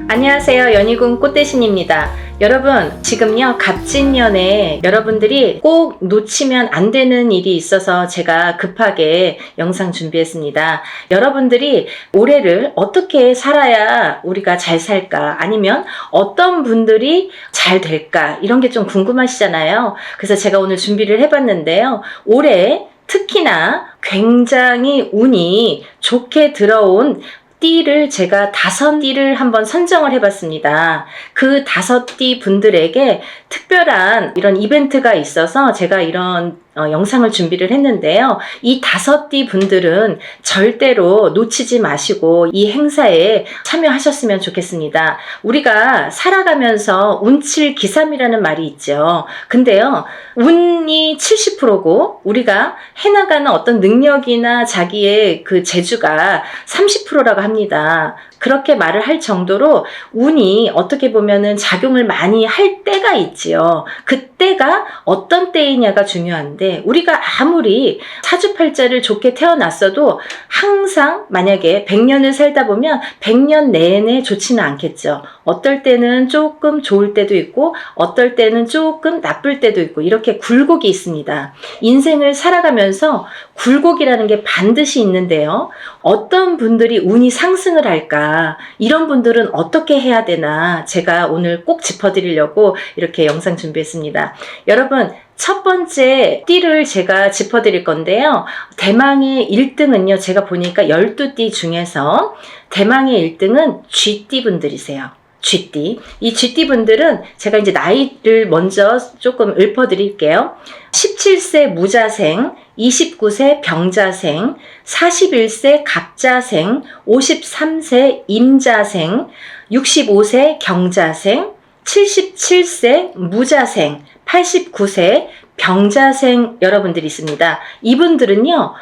안녕하세요. 연희군 꽃대신입니다. 여러분, 지금요 갑진년에 여러분들이 꼭 놓치면 안 되는 일이 있어서 제가 급하게 영상 준비했습니다. 여러분들이 올해를 어떻게 살아야 우리가 잘 살까, 아니면 어떤 분들이 잘 될까, 이런 게 좀 궁금하시잖아요. 그래서 제가 오늘 준비를 해봤는데요. 올해 특히나 굉장히 운이 좋게 들어온 띠를 제가 5띠를 한번 선정을 해봤습니다. 그 5띠 분들에게 특별한 이런 이벤트가 있어서 제가 이런 영상을 준비를 했는데요. 이 5띠 분들은 절대로 놓치지 마시고 이 행사에 참여하셨으면 좋겠습니다. 우리가 살아가면서 운칠 기삼이라는 말이 있죠. 근데요, 운이 70%고 우리가 해나가는 어떤 능력이나 자기의 그 재주가 30%라고 합니다. 그렇게 말을 할 정도로 운이 어떻게 보면은 작용을 많이 할 때가 있지요. 그때가 어떤 때이냐가 중요한데, 우리가 아무리 사주팔자를 좋게 태어났어도 항상 만약에 100년을 살다 보면 100년 내내 좋지는 않겠죠. 어떨 때는 조금 좋을 때도 있고 어떨 때는 조금 나쁠 때도 있고, 이렇게 굴곡이 있습니다. 인생을 살아가면서 굴곡이라는 게 반드시 있는데요. 어떤 분들이 운이 상승을 할까, 이런 분들은 어떻게 해야 되나, 제가 오늘 꼭 짚어드리려고 이렇게 영상 준비했습니다. 여러분, 첫 번째 띠를 제가 짚어드릴 건데요. 대망의 1등은요, 제가 보니까 12띠 중에서 대망의 1등은 쥐띠 분들이세요. 쥐띠. 이 쥐띠 분들은 제가 이제 나이를 먼저 조금 읊어드릴게요. 17세 무자생, 29세 병자생, 41세 갑자생, 53세 임자생, 65세 경자생, 77세 무자생, 89세 병자생 여러분들이 있습니다. 이분들은요,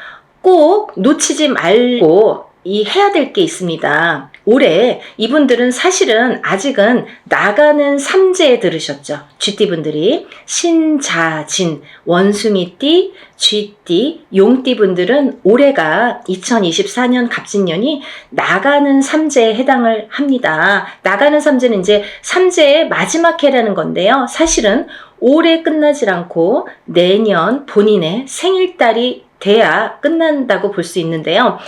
꼭 놓치지 말고 해야 될 게 있습니다. 올해 이분들은 사실은 아직은 나가는 삼재에 들으셨죠. 쥐띠분들이 신자진, 원숭이띠, 쥐띠, 용띠 분들은 올해가 2024년 갑진년이 나가는 삼재에 해당을 합니다. 나가는 삼재는 이제 삼재의 마지막 해라는 건데요. 사실은 올해 끝나질 않고 내년 본인의 생일달이 돼야 끝난다고 볼 수 있는데요.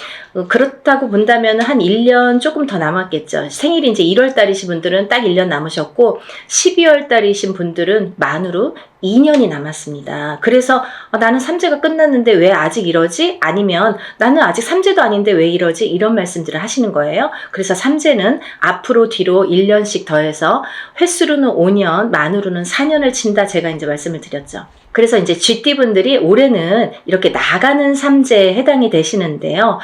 그렇다고 본다면 한 1년 조금 더 남았겠죠. 생일이 이제 1월 달이신 분들은 딱 1년 남으셨고, 12월 달이신 분들은 만으로 2년이 남았습니다. 그래서 나는 삼재가 끝났는데 왜 아직 이러지? 아니면 나는 아직 삼재도 아닌데 왜 이러지? 이런 말씀들을 하시는 거예요. 그래서 삼재는 앞으로 뒤로 1년씩 더해서 횟수로는 5년, 만으로는 4년을 친다, 제가 이제 말씀을 드렸죠. 그래서 이제 쥐띠분들이 올해는 이렇게 나가는 삼재에 해당이 되시는데요.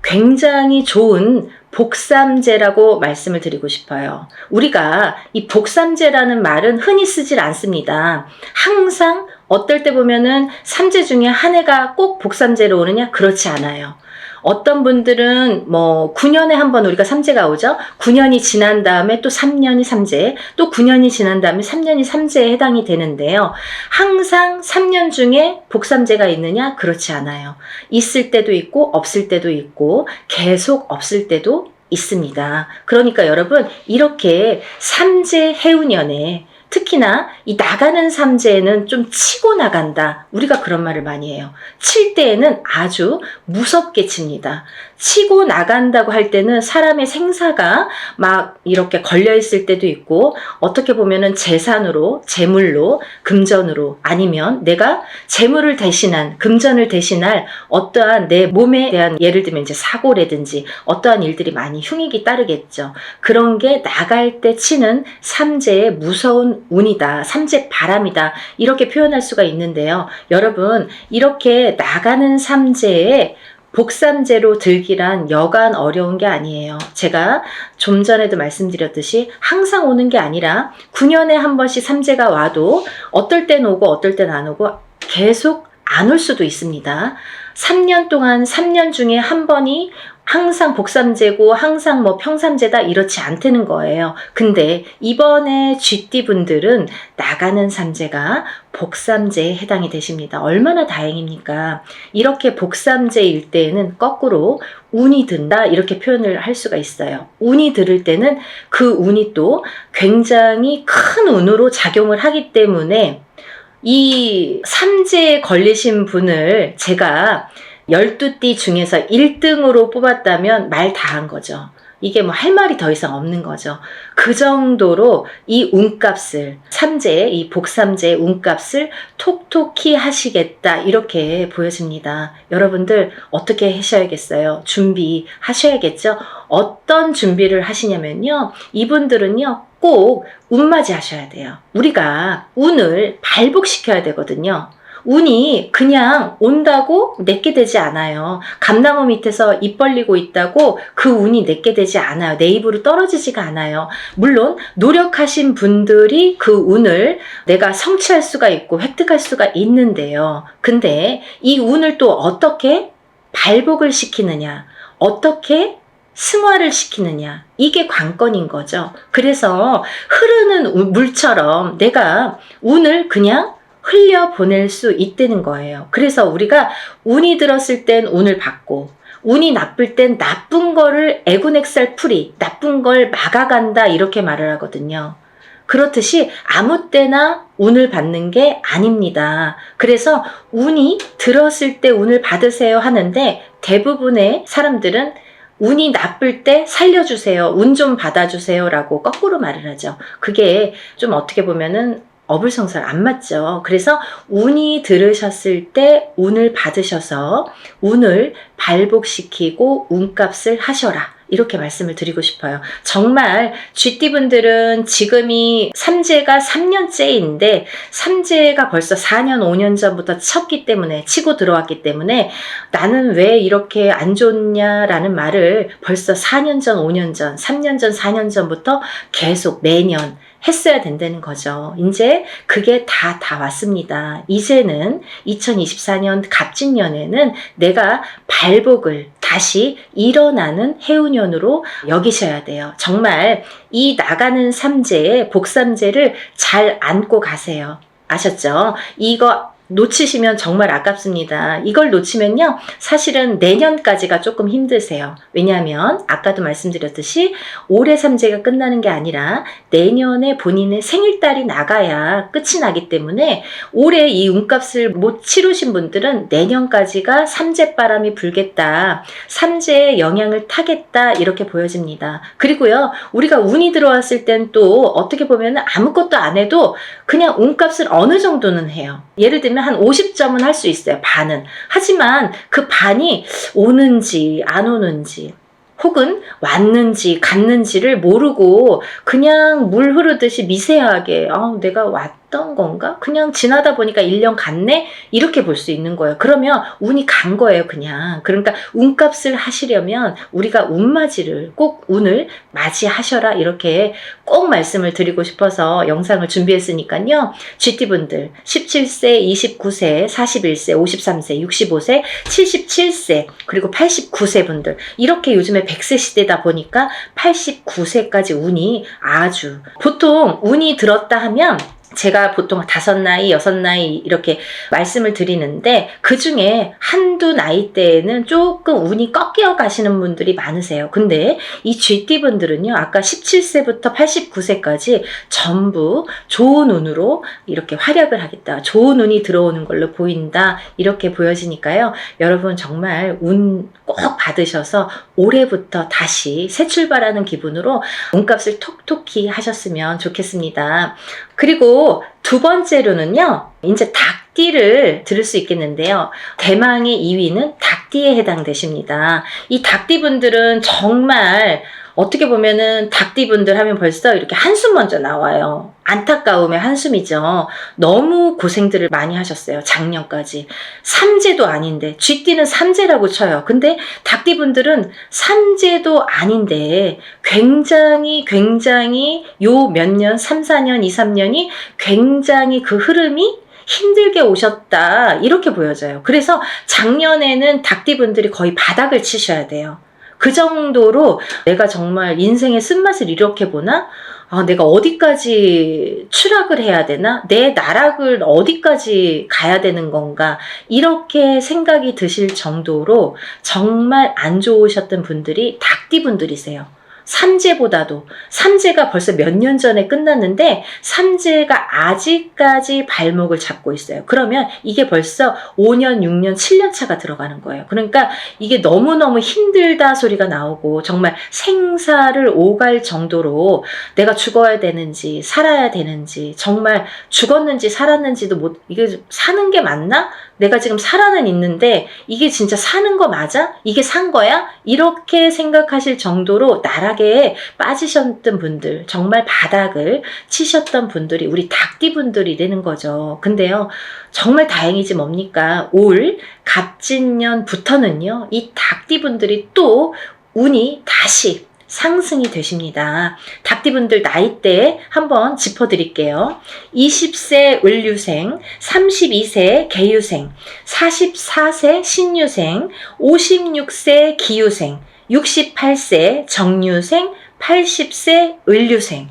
굉장히 좋은 복삼재라고 말씀을 드리고 싶어요. 우리가 이 복삼재라는 말은 흔히 쓰질 않습니다. 항상 어떨 때 보면은 삼재 중에 한 해가 꼭 복삼재로 오느냐? 그렇지 않아요. 어떤 분들은 9년에 한 번 우리가 삼재가 오죠. 9년이 지난 다음에 또 3년이 삼재, 또 9년이 지난 다음에 3년이 삼재에 해당이 되는데요. 항상 3년 중에 복삼재가 있느냐? 그렇지 않아요. 있을 때도 있고 없을 때도 있고 계속 없을 때도 있습니다. 그러니까 여러분, 이렇게 삼재 해운년에 특히나 이 나가는 삼재에는 좀 치고 나간다, 우리가 그런 말을 많이 해요. 칠 때에는 아주 무섭게 칩니다. 치고 나간다고 할 때는 사람의 생사가 막 이렇게 걸려 있을 때도 있고, 어떻게 보면은 재산으로, 재물로, 금전으로, 아니면 내가 재물을 대신한, 금전을 대신할 어떠한 내 몸에 대한, 예를 들면 이제 사고라든지 어떠한 일들이 많이 흉익이 따르겠죠. 그런 게 나갈 때 치는 삼재의 무서운 운이다, 삼재 바람이다, 이렇게 표현할 수가 있는데요. 여러분, 이렇게 나가는 삼재에 복삼재로 들기란 여간 어려운 게 아니에요. 제가 좀 전에도 말씀드렸듯이 항상 오는 게 아니라 9년에 한 번씩 삼재가 와도 어떨 땐 오고 어떨 땐 안 오고 계속 안 올 수도 있습니다. 3년 동안 3년 중에 한 번이 항상 복삼재고 항상 뭐 평삼재다 이렇지 않다는 거예요. 근데 이번에 GT 분들은 나가는 삼재가 복삼재에 해당이 되십니다. 얼마나 다행입니까? 이렇게 복삼재일 때에는 거꾸로 운이 든다 이렇게 표현을 할 수가 있어요. 운이 들을 때는 그 운이 또 굉장히 큰 운으로 작용을 하기 때문에 이 삼재에 걸리신 분을 제가 12띠 중에서 1등으로 뽑았다면 말 다 한 거죠. 이게 뭐 할 말이 더 이상 없는 거죠. 그 정도로 이 운값을, 삼재, 이 복삼재의 운값을 톡톡히 하시겠다 이렇게 보여집니다. 여러분들 어떻게 하셔야겠어요? 준비하셔야겠죠? 어떤 준비를 하시냐면요. 이분들은요. 꼭 운맞이 하셔야 돼요. 우리가 운을 발복시켜야 되거든요. 운이 그냥 온다고 내게 되지 않아요. 감나무 밑에서 입 벌리고 있다고 그 운이 내게 되지 않아요. 내 입으로 떨어지지가 않아요. 물론 노력하신 분들이 그 운을 내가 성취할 수가 있고 획득할 수가 있는데요. 근데 이 운을 또 어떻게 발복을 시키느냐, 어떻게 승화를 시키느냐, 이게 관건인 거죠. 그래서 흐르는 물처럼 내가 운을 그냥 흘려보낼 수 있다는 거예요. 그래서 우리가 운이 들었을 땐 운을 받고 운이 나쁠 땐 나쁜 거를 애군액살 풀이, 나쁜 걸 막아간다 이렇게 말을 하거든요. 그렇듯이 아무 때나 운을 받는 게 아닙니다. 그래서 운이 들었을 때 운을 받으세요 하는데 대부분의 사람들은 운이 나쁠 때 살려주세요. 운 좀 받아주세요 라고 거꾸로 말을 하죠. 그게 좀 어떻게 보면은 어불성설 안 맞죠. 그래서 운이 들으셨을 때 운을 받으셔서 운을 발복시키고 운값을 하셔라. 이렇게 말씀을 드리고 싶어요. 정말 GT분들은 지금이 삼재가 3년째인데 삼재가 벌써 4년, 5년 전부터 쳤기 때문에 치고 들어왔기 때문에 나는 왜 이렇게 안 좋냐라는 말을 벌써 4년 전, 5년 전, 3년 전, 4년 전부터 계속 매년 했어야 된다는 거죠. 이제 그게 다 왔습니다. 이제는 2024년 갑진년에는 내가 발복을 다시 일어나는 해운년으로 여기셔야 돼요. 정말 이 나가는 삼재의 복삼재를 잘 안고 가세요. 아셨죠? 이거 놓치시면 정말 아깝습니다. 이걸 놓치면요. 사실은 내년까지가 조금 힘드세요. 왜냐하면 아까도 말씀드렸듯이 올해 삼재가 끝나는 게 아니라 내년에 본인의 생일달이 나가야 끝이 나기 때문에 올해 이 운값을 못 치르신 분들은 내년까지가 삼재바람이 불겠다. 삼재의 영향을 타겠다. 이렇게 보여집니다. 그리고요. 우리가 운이 들어왔을 땐 또 어떻게 보면 아무것도 안 해도 그냥 운값을 어느 정도는 해요. 예를 들면 한 50점은 할 수 있어요. 반은. 하지만 그 반이 오는지 안 오는지 혹은 왔는지 갔는지를 모르고 그냥 물 흐르듯이 미세하게 내가 왔던 건가? 그냥 지나다 보니까 1년 갔네? 이렇게 볼 수 있는 거예요. 그러면 운이 간 거예요. 그냥. 그러니까 운값을 하시려면 우리가 운맞이를 꼭 운을 맞이하셔라 이렇게 꼭 말씀을 드리고 싶어서 영상을 준비했으니까요. GT분들 17세, 29세, 41세, 53세, 65세, 77세 그리고 89세 분들 이렇게 요즘에 100세 시대다 보니까 89세까지 운이 아주 보통 운이 들었다 하면 제가 보통 5나이, 6나이 이렇게 말씀을 드리는데 그 중에 한두 나이대에는 조금 운이 꺾여 가시는 분들이 많으세요. 근데 이 GT분들은요. 아까 17세부터 89세까지 전부 좋은 운으로 이렇게 활약을 하겠다. 좋은 운이 들어오는 걸로 보인다. 이렇게 보여지니까요. 여러분 정말 운 꼭 받으셔서 올해부터 다시 새 출발하는 기분으로 운값을 톡톡히 하셨으면 좋겠습니다. 그리고 두 번째로는요. 이제 닭띠를 들을 수 있겠는데요. 대망의 2위는 닭띠에 해당되십니다. 이 닭띠분들은 정말 어떻게 보면은 닭띠분들 하면 벌써 이렇게 한숨 먼저 나와요. 안타까움의 한숨이죠. 너무 고생들을 많이 하셨어요. 작년까지. 삼재도 아닌데 쥐띠는 삼재라고 쳐요. 근데 닭띠분들은 삼재도 아닌데 굉장히 요 몇 년, 3, 4년, 2, 3년이 굉장히 그 흐름이 힘들게 오셨다 이렇게 보여져요. 그래서 작년에는 닭띠분들이 거의 바닥을 치셔야 돼요. 그 정도로 내가 정말 인생의 쓴맛을 이렇게 보나? 내가 어디까지 추락을 해야 되나? 내 나락을 어디까지 가야 되는 건가? 이렇게 생각이 드실 정도로 정말 안 좋으셨던 분들이 닭띠분들이세요. 삼재보다도. 삼재가 벌써 몇 년 전에 끝났는데 삼재가 아직까지 발목을 잡고 있어요. 그러면 이게 벌써 5년, 6년, 7년 차가 들어가는 거예요. 그러니까 이게 너무너무 힘들다 소리가 나오고 정말 생사를 오갈 정도로 내가 죽어야 되는지 살아야 되는지 정말 죽었는지 살았는지도 이게 사는 게 맞나? 내가 지금 살아는 있는데 이게 진짜 사는 거 맞아? 이게 산 거야? 이렇게 생각하실 정도로 나락에 빠지셨던 분들, 정말 바닥을 치셨던 분들이 우리 닭띠분들이 되는 거죠. 근데요, 정말 다행이지 뭡니까? 올 갑진년부터는요, 이 닭띠분들이 또 운이 다시 상승이 되십니다. 닭띠분들 나이대 한번 짚어드릴게요. 20세 을류생, 32세 개유생, 44세 신유생, 56세 기유생, 68세 정유생, 80세 을류생.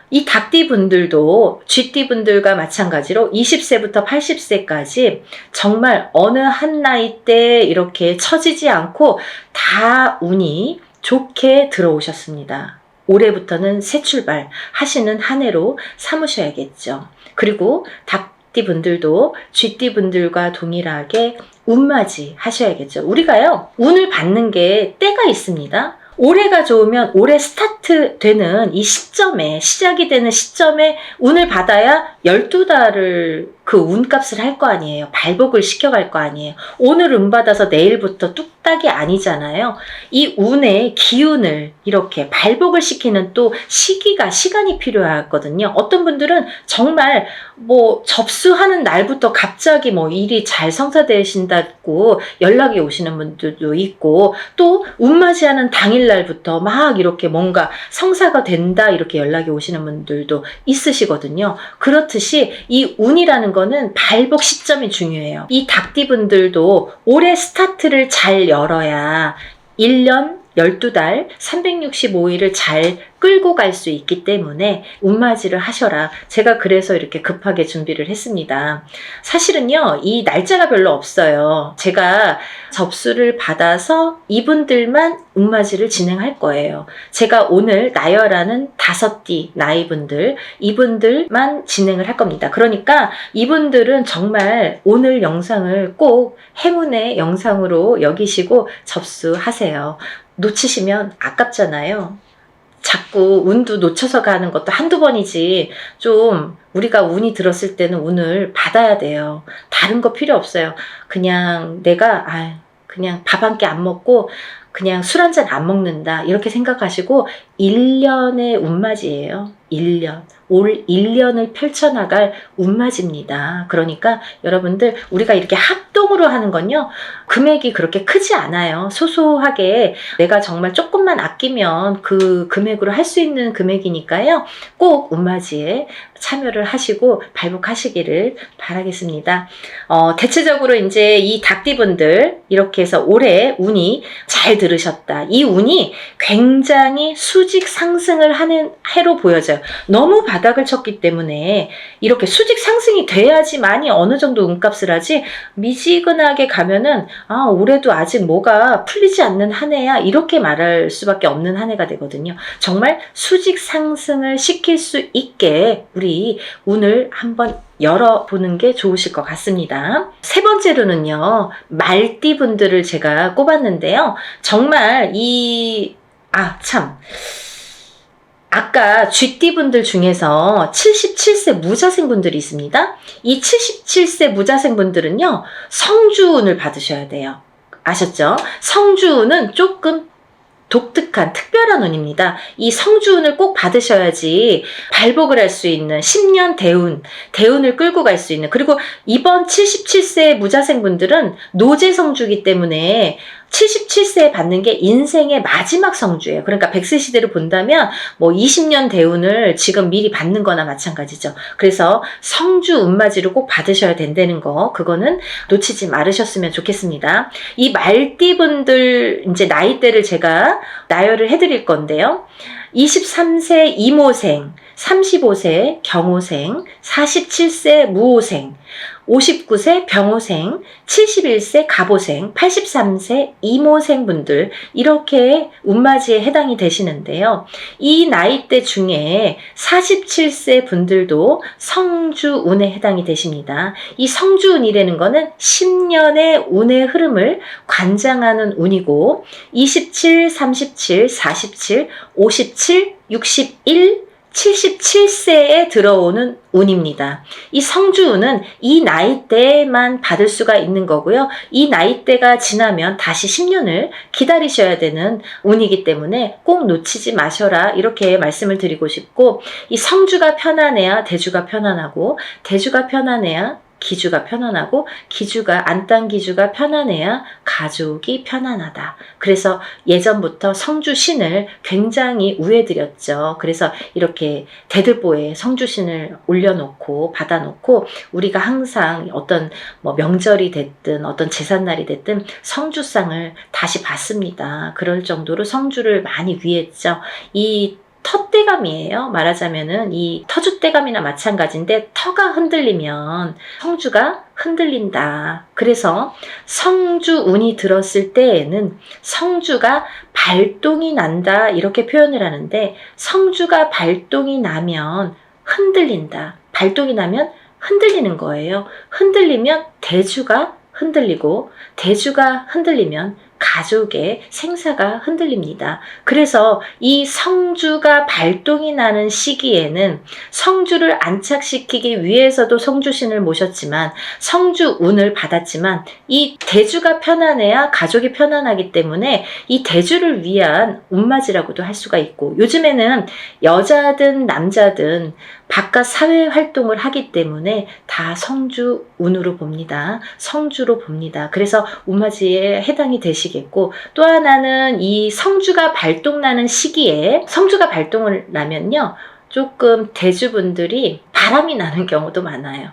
이 닭띠분들도 쥐띠분들과 마찬가지로 20세부터 80세까지 정말 어느 한 나이대 이렇게 처지지 않고 다 운이 좋게 들어오셨습니다. 올해부터는 새 출발 하시는 한 해로 삼으셔야겠죠. 그리고 닭띠분들도 쥐띠분들과 동일하게 운맞이 하셔야겠죠. 우리가요, 운을 받는 게 때가 있습니다. 올해가 좋으면 올해 스타트 되는 이 시점에, 시작이 되는 시점에 운을 받아야 12달을 그 운값을 할 거 아니에요. 발복을 시켜갈 거 아니에요. 오늘 운 받아서 내일부터 뚝딱이 아니잖아요. 이 운의 기운을 이렇게 발복을 시키는 또 시간이 필요하거든요. 어떤 분들은 정말 접수하는 날부터 갑자기 일이 잘 성사되신다고 연락이 오시는 분들도 있고, 또 운맞이하는 당일날부터 막 이렇게 뭔가 성사가 된다 이렇게 연락이 오시는 분들도 있으시거든요. 그렇듯이 이 운이라는 거는 발복 시점이 중요해요. 이 닭띠분들도 올해 스타트를 잘 열어야 1년 12달 365일을 잘 끌고 갈 수 있기 때문에 운맞이를 하셔라. 제가 그래서 이렇게 급하게 준비를 했습니다. 사실은요, 이 날짜가 별로 없어요. 제가 접수를 받아서 이분들만 운맞이를 진행할 거예요. 제가 오늘 나열하는 5띠 나이분들, 이분들만 진행을 할 겁니다. 그러니까 이분들은 정말 오늘 영상을 꼭 행운의 영상으로 여기시고 접수하세요. 놓치시면 아깝잖아요. 자꾸 운도 놓쳐서 가는 것도 한두 번이지, 좀 우리가 운이 들었을 때는 운을 받아야 돼요. 다른 거 필요 없어요. 그냥 내가 그냥 밥 한 끼 안 먹고 그냥 술 한 잔 안 먹는다 이렇게 생각하시고 1년의 운맞이에요. 1년. 올 1년을 펼쳐나갈 운맞이입니다. 그러니까 여러분들, 우리가 이렇게 합동으로 하는 건요, 금액이 그렇게 크지 않아요. 소소하게 내가 정말 조금만 아끼면 그 금액으로 할 수 있는 금액이니까요. 꼭 운맞이에 참여를 하시고 발복하시기를 바라겠습니다. 대체적으로 이제 이 닭띠분들 이렇게 해서 올해 운이 잘 들으셨다. 이 운이 굉장히 수직 상승을 하는 해로 보여져요. 너무 바닥을 쳤기 때문에 이렇게 수직 상승이 돼야지만이 어느 정도 운값을 하지, 미지근하게 가면은 올해도 아직 뭐가 풀리지 않는 한 해야 이렇게 말할 수밖에 없는 한 해가 되거든요. 정말 수직 상승을 시킬 수 있게 우리 운을 한번 열어보는 게 좋으실 것 같습니다. 세 번째로는요, 말띠분들을 제가 꼽았는데요. 정말 아까 쥐띠분들 중에서 77세 무자생분들이 있습니다. 이 77세 무자생분들은요, 성주운을 받으셔야 돼요. 아셨죠? 성주운은 조금 독특한 특별한 운입니다. 이 성주운을 꼭 받으셔야지 발복을 할 수 있는 10년 대운을 끌고 갈 수 있는, 그리고 이번 77세 무자생분들은 노재성주기 때문에 77세에 받는 게 인생의 마지막 성주예요. 그러니까 백세 시대로 본다면 뭐 20년 대운을 지금 미리 받는 거나 마찬가지죠. 그래서 성주 운맞이를 꼭 받으셔야 된다는 거, 그거는 놓치지 말으셨으면 좋겠습니다. 이 말띠분들 이제 나이대를 제가 나열을 해드릴 건데요. 23세 이모생, 35세 경호생, 47세 무호생, 59세 병호생, 71세 갑오생, 83세 이모생 분들, 이렇게 운맞이에 해당이 되시는데요. 이 나이대 중에 47세 분들도 성주운에 해당이 되십니다. 이 성주운이라는 거는 10년의 운의 흐름을 관장하는 운이고, 27, 37, 47, 57, 61, 77세에 들어오는 운입니다. 이 성주운은 이 나이대에만 받을 수가 있는 거고요. 이 나이대가 지나면 다시 10년을 기다리셔야 되는 운이기 때문에 꼭 놓치지 마셔라, 이렇게 말씀을 드리고 싶고, 이 성주가 편안해야 대주가 편안하고, 대주가 편안해야 기주가 편안하고, 기주가 안딴기주가 편안해야 가족이 편안하다. 그래서 예전부터 성주신을 굉장히 우애드렸죠. 그래서 이렇게 대들보에 성주신을 올려놓고 받아놓고, 우리가 항상 어떤 뭐 명절이 됐든 어떤 제삿날이 됐든 성주상을 다시 받습니다. 그럴 정도로 성주를 많이 위했죠. 이 터대감이에요. 말하자면은 이 터줏대감이나 마찬가지인데, 터가 흔들리면 성주가 흔들린다. 그래서 성주운이 들었을 때에는 성주가 발동이 난다, 이렇게 표현을 하는데, 성주가 발동이 나면 흔들린다. 발동이 나면 흔들리는 거예요. 흔들리면 대주가 흔들리고, 대주가 흔들리면 가족의 생사가 흔들립니다. 그래서 이 성주가 발동이 나는 시기에는 성주를 안착시키기 위해서도 성주신을 모셨지만, 성주운을 받았지만, 이 대주가 편안해야 가족이 편안하기 때문에 이 대주를 위한 운맞이라고도 할 수가 있고, 요즘에는 여자든 남자든 바깥 사회 활동을 하기 때문에 다 성주운으로 봅니다. 성주로 봅니다. 그래서 운맞이에 해당이 되시겠고, 또 하나는 이 성주가 발동나는 시기에, 성주가 발동을 나면요, 조금 대주분들이 바람이 나는 경우도 많아요.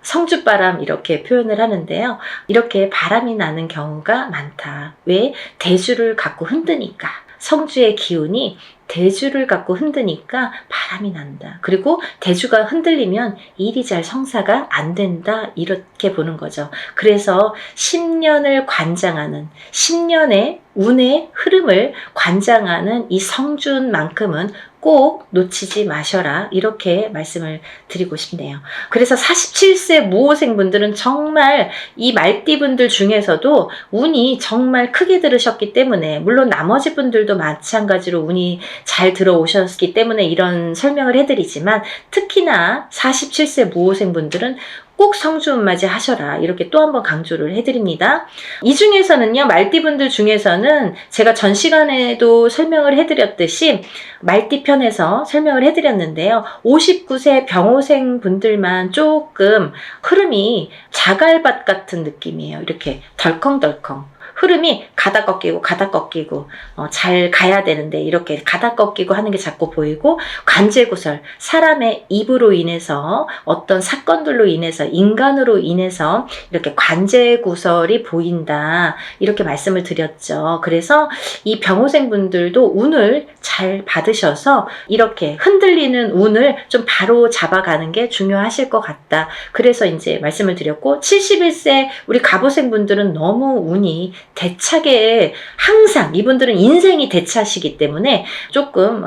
성주바람, 이렇게 표현을 하는데요. 이렇게 바람이 나는 경우가 많다. 왜? 대주를 갖고 흔드니까. 성주의 기운이 대주를 갖고 흔드니까 바람이 난다. 그리고 대주가 흔들리면 일이 잘 성사가 안 된다, 이렇게 보는 거죠. 그래서 10년을 관장하는, 10년의 운의 흐름을 관장하는 이 성주운만큼은 꼭 놓치지 마셔라, 이렇게 말씀을 드리고 싶네요. 그래서 47세 무호생 분들은 정말 이 말띠분들 중에서도 운이 정말 크게 들으셨기 때문에, 물론 나머지 분들도 마찬가지로 운이 잘 들어오셨기 때문에 이런 설명을 해드리지만, 특히나 47세 무호생 분들은 꼭 성주운맞이 하셔라, 이렇게 또 한 번 강조를 해드립니다. 이 중에서는요, 말띠분들 중에서는 제가 전 시간에도 설명을 해드렸듯이 말띠편에서 설명을 해드렸는데요, 59세 병호생 분들만 조금 흐름이 자갈밭 같은 느낌이에요. 이렇게 덜컹덜컹 흐름이 가다 꺾이고 가다 꺾이고, 잘 가야 되는데 이렇게 가다 꺾이고 하는 게 자꾸 보이고, 관제구설, 사람의 입으로 인해서, 어떤 사건들로 인해서, 인간으로 인해서 이렇게 관제구설이 보인다, 이렇게 말씀을 드렸죠. 그래서 이 병호생 분들도 운을 잘 받으셔서 이렇게 흔들리는 운을 좀 바로 잡아가는 게 중요하실 것 같다. 그래서 이제 말씀을 드렸고, 71세 우리 갑오생 분들은 너무 운이 대차게, 항상 이분들은 인생이 대차시기 때문에 조금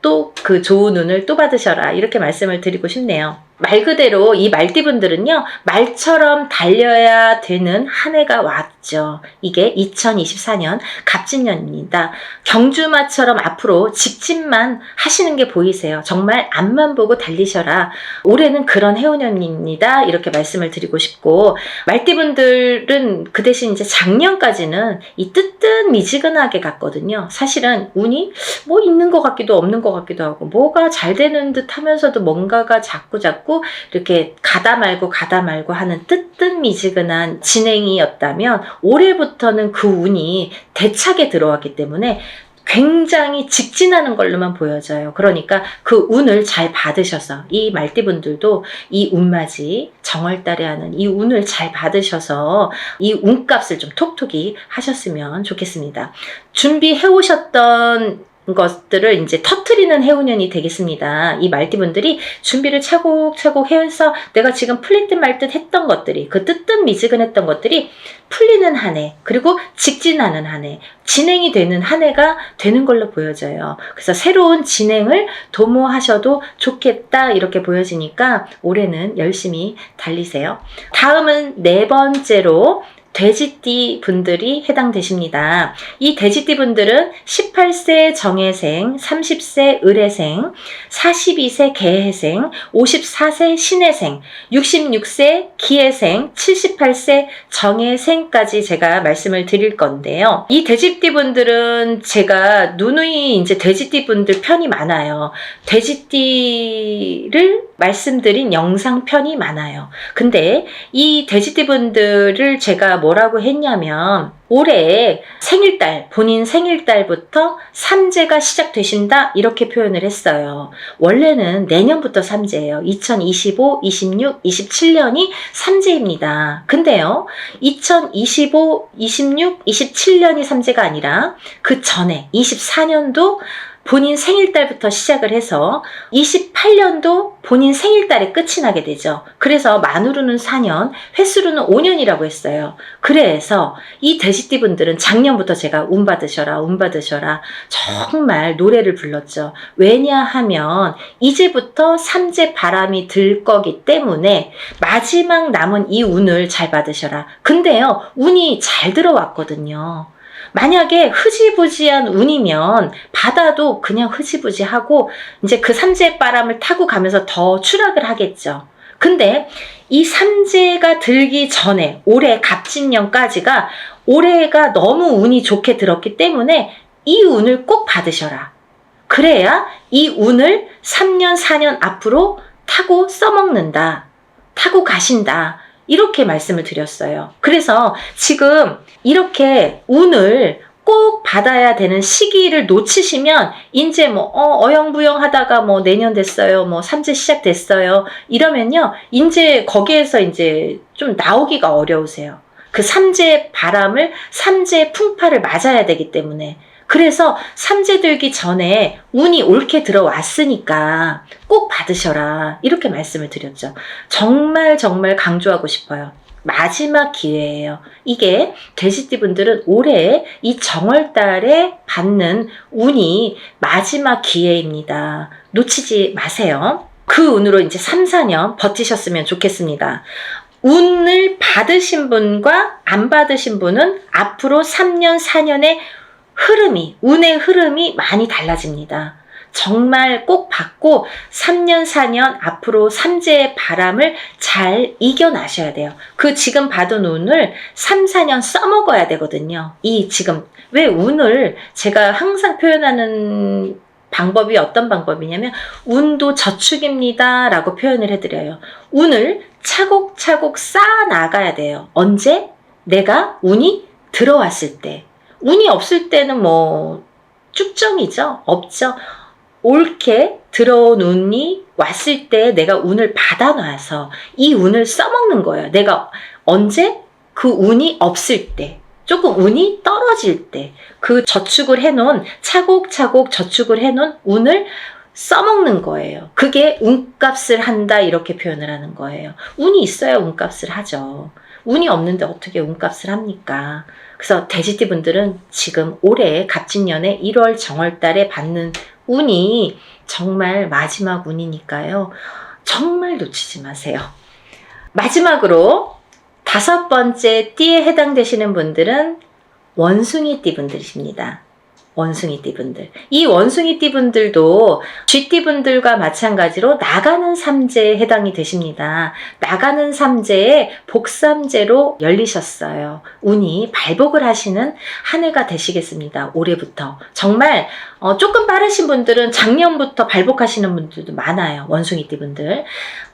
또 그 좋은 운을 또 받으셔라, 이렇게 말씀을 드리고 싶네요. 말 그대로 이 말띠분들은요, 말처럼 달려야 되는 한 해가 왔죠. 이게 2024년 갑진년입니다. 경주마처럼 앞으로 직진만 하시는 게 보이세요. 정말 앞만 보고 달리셔라. 올해는 그런 해운년입니다, 이렇게 말씀을 드리고 싶고, 말띠분들은 그 대신 이제 작년까지는 이 뜨뜻미지근하게 갔거든요. 사실은 운이 뭐 있는 것 같기도 없는 것 같기도 하고, 뭐가 잘 되는 듯 하면서도 뭔가가 자꾸 해갖고 이렇게 가다 말고 하는 뜨뜻미지근한 진행이었다면 올해부터는 그 운이 대차게 들어왔기 때문에 굉장히 직진하는 걸로만 보여져요. 그러니까 그 운을 잘 받으셔서 이 말띠분들도 이 운맞이 정월달에 하는 이 운을 잘 받으셔서 이 운값을 좀 톡톡히 하셨으면 좋겠습니다. 준비해 오셨던 것들을 이제 터트리는 해운년이 되겠습니다. 이 말띠분들이 준비를 차곡차곡 해서 내가 지금 풀릴 듯 말 듯 했던 것들이, 그 뜨뜻미지근했던 것들이 풀리는 한 해, 그리고 직진하는 한 해, 진행이 되는 한 해가 되는 걸로 보여져요. 그래서 새로운 진행을 도모하셔도 좋겠다 이렇게 보여지니까 올해는 열심히 달리세요. 다음은 네 번째로 돼지띠 분들이 해당되십니다. 이 돼지띠 분들은 18세 정해생, 30세 을해생, 42세 개해생, 54세 신해생, 66세 기해생, 78세 정해생까지 제가 말씀을 드릴 건데요. 이 돼지띠 분들은 제가 누누이 이제 돼지띠 분들 편이 많아요. 돼지띠를 말씀드린 영상 편이 많아요. 근데 이 돼지띠 분들을 제가 뭐라고 했냐면 올해 생일달, 본인 생일달부터 삼재가 시작되신다 이렇게 표현을 했어요. 원래는 내년부터 삼재예요. 2025, 26, 27년이 삼재입니다. 근데요, 2025, 26, 27년이 삼재가 아니라 그 전에 24년도 본인 생일달부터 시작을 해서 28년도 본인 생일달에 끝이 나게 되죠. 그래서 만으로는 4년, 횟수로는 5년이라고 했어요. 그래서 이 돼지띠 분들은 작년부터 제가 운 받으셔라 정말 노래를 불렀죠. 왜냐하면 이제부터 삼재 바람이 들 거기 때문에 마지막 남은 이 운을 잘 받으셔라. 근데요, 운이 잘 들어왔거든요. 만약에 흐지부지한 운이면 받아도 그냥 흐지부지하고 이제 그 삼재 바람을 타고 가면서 더 추락을 하겠죠. 근데 이 삼재가 들기 전에 올해 갑진년까지가 올해가 너무 운이 좋게 들었기 때문에 이 운을 꼭 받으셔라. 그래야 이 운을 3년, 4년 앞으로 타고 써먹는다. 타고 가신다. 이렇게 말씀을 드렸어요. 그래서 지금 이렇게 운을 꼭 받아야 되는 시기를 놓치시면 이제 뭐 어영부영 하다가 뭐 내년 됐어요. 뭐 삼재 시작됐어요. 이러면요. 이제 거기에서 이제 좀 나오기가 어려우세요. 그 삼재 바람을 삼재 풍파를 맞아야 되기 때문에 그래서 삼재 들기 전에 운이 옳게 들어왔으니까 꼭 받으셔라 이렇게 말씀을 드렸죠. 정말 강조하고 싶어요. 마지막 기회예요. 이게 돼지띠 분들은 올해 이 정월달에 받는 운이 마지막 기회입니다. 놓치지 마세요. 그 운으로 이제 3, 4년 버티셨으면 좋겠습니다. 운을 받으신 분과 안 받으신 분은 앞으로 3년, 4년의 운의 흐름이 많이 달라집니다. 정말 꼭 받고 3년, 4년 앞으로 삼재의 바람을 잘 이겨나셔야 돼요. 그 지금 받은 운을 3, 4년 써먹어야 되거든요. 이 지금 왜 운을 제가 항상 표현하는 방법이 어떤 방법이냐면 운도 저축입니다 라고 표현을 해드려요. 운을 차곡차곡 쌓아 나가야 돼요. 언제? 내가 운이 들어왔을 때. 운이 없을 때는 뭐 쭉정이죠. 없죠. 옳게 들어온 운이 왔을 때 내가 운을 받아놔서 이 운을 써먹는 거예요. 내가 언제? 그 운이 없을 때. 조금 운이 떨어질 때. 그 저축을 해놓은 차곡차곡 저축을 해놓은 운을 써먹는 거예요. 그게 운값을 한다 이렇게 표현을 하는 거예요. 운이 있어야 운값을 하죠. 운이 없는데 어떻게 운값을 합니까? 그래서 돼지띠 분들은 지금 올해 갑진년에 1월 정월달에 받는 운이 정말 마지막 운이니까요. 정말 놓치지 마세요. 마지막으로 5번째 띠에 해당되시는 분들은 원숭이띠 분들이십니다. 원숭이띠분들. 이 원숭이띠분들도 쥐띠분들과 마찬가지로 나가는 삼재에 해당이 되십니다. 나가는 삼재에 복삼재로 열리셨어요. 운이 발복을 하시는 한 해가 되시겠습니다. 올해부터. 정말 조금 빠르신 분들은 작년부터 발복하시는 분들도 많아요. 원숭이띠분들.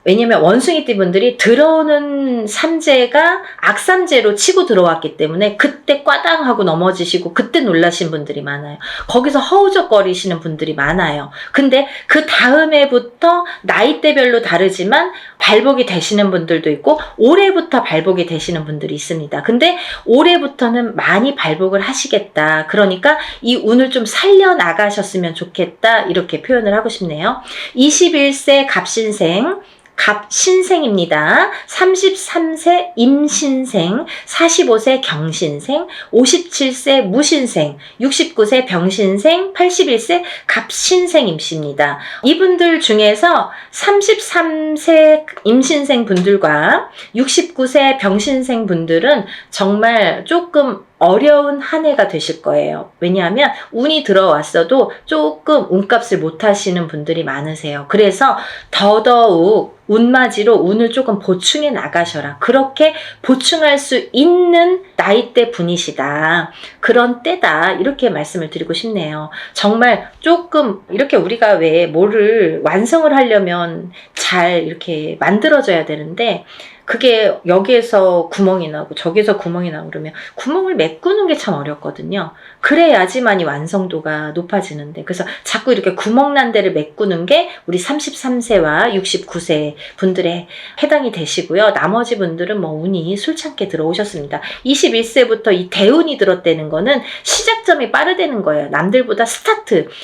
왜냐면 원숭이띠분들이 들어오는 삼재가 악삼재로 치고 들어왔기 때문에 그때 꽈당하고 넘어지시고 그때 놀라신 분들이 많아요. 거기서 허우적거리시는 분들이 많아요. 근데 그 다음 해부터 나이대별로 다르지만 발복이 되시는 분들도 있고 올해부터 발복이 되시는 분들이 있습니다. 근데 올해부터는 많이 발복을 하시겠다. 그러니까 이 운을 좀 살려나가셨으면 좋겠다. 이렇게 표현을 하고 싶네요. 21세 갑신생 갑신생입니다. 33세 임신생, 45세 경신생, 57세 무신생, 69세 병신생, 81세 갑신생입니다. 이분들 중에서 33세 임신생 분들과 69세 병신생 분들은 정말 조금 어려운 한 해가 되실 거예요. 왜냐하면 운이 들어왔어도 조금 운값을 못 하시는 분들이 많으세요. 그래서 더더욱 운맞이로 운을 조금 보충해 나가셔라. 그렇게 보충할 수 있는 나이대 분이시다. 그런 때다. 이렇게 말씀을 드리고 싶네요. 정말 조금 이렇게 우리가 왜 뭐를 완성을 하려면 잘 이렇게 만들어져야 되는데 그게 여기에서 구멍이 나고 저기에서 구멍이 나고 그러면 구멍을 메꾸는 게 참 어렵거든요. 그래야지만이 완성도가 높아지는데 그래서 자꾸 이렇게 구멍 난 데를 메꾸는 게 우리 33세와 69세 분들에 해당이 되시고요. 나머지 분들은 뭐 운이 술창게 들어오셨습니다. 21세부터 이 대운이 들었다는 거는 시작점이 빠르다는 거예요. 남들보다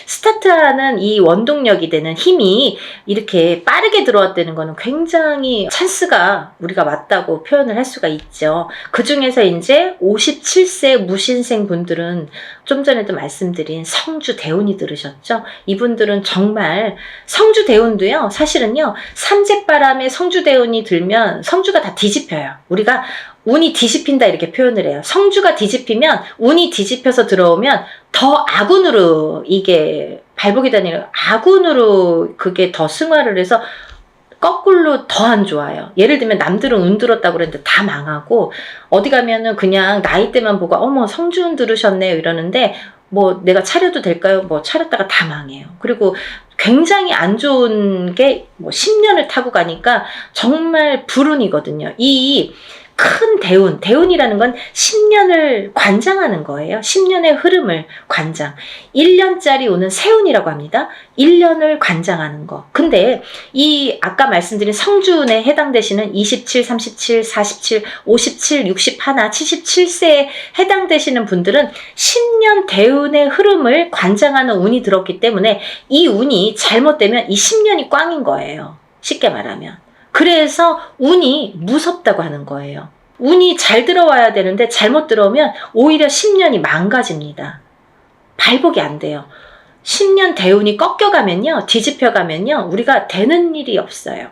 스타트하는 이 원동력이 되는 힘이 이렇게 빠르게 들어왔다는 거는 굉장히 찬스가 우리가 맞다고 표현을 할 수가 있죠. 그 중에서 이제 57세 무신생 분들은 좀 전에도 말씀드린 성주 대운이 들으셨죠? 이분들은 정말 성주 대운도요. 사실은요. 삼재바람에 성주 대운이 들면 성주가 다 뒤집혀요. 우리가 운이 뒤집힌다 이렇게 표현을 해요. 성주가 뒤집히면 운이 뒤집혀서 들어오면 더 악운으로 이게 발복이 되는 악운으로 그게 더 승화를 해서 거꾸로 더 안 좋아요. 예를 들면 남들은 운 들었다고 그랬는데 다 망하고 어디 가면은 그냥 나이대만 보고 어머 성주운 들으셨네요 이러는데 뭐 내가 차려도 될까요? 뭐 차렸다가 다 망해요. 그리고 굉장히 안 좋은 게 뭐 10년을 타고 가니까 정말 불운이거든요. 이 큰 대운이라는 건 10년을 관장하는 거예요. 10년의 흐름을 관장. 1년짜리 오는 세운이라고 합니다. 1년을 관장하는 거. 근데 이 아까 말씀드린 성주운에 해당되시는 27, 37, 47, 57, 61, 77세에 해당되시는 분들은 10년 대운의 흐름을 관장하는 운이 들었기 때문에 이 운이 잘못되면 이 10년이 꽝인 거예요. 쉽게 말하면. 그래서 운이 무섭다고 하는 거예요. 운이 잘 들어와야 되는데 잘못 들어오면 오히려 10년이 망가집니다. 발복이 안 돼요. 10년 대운이 꺾여가면요. 뒤집혀가면요. 우리가 되는 일이 없어요.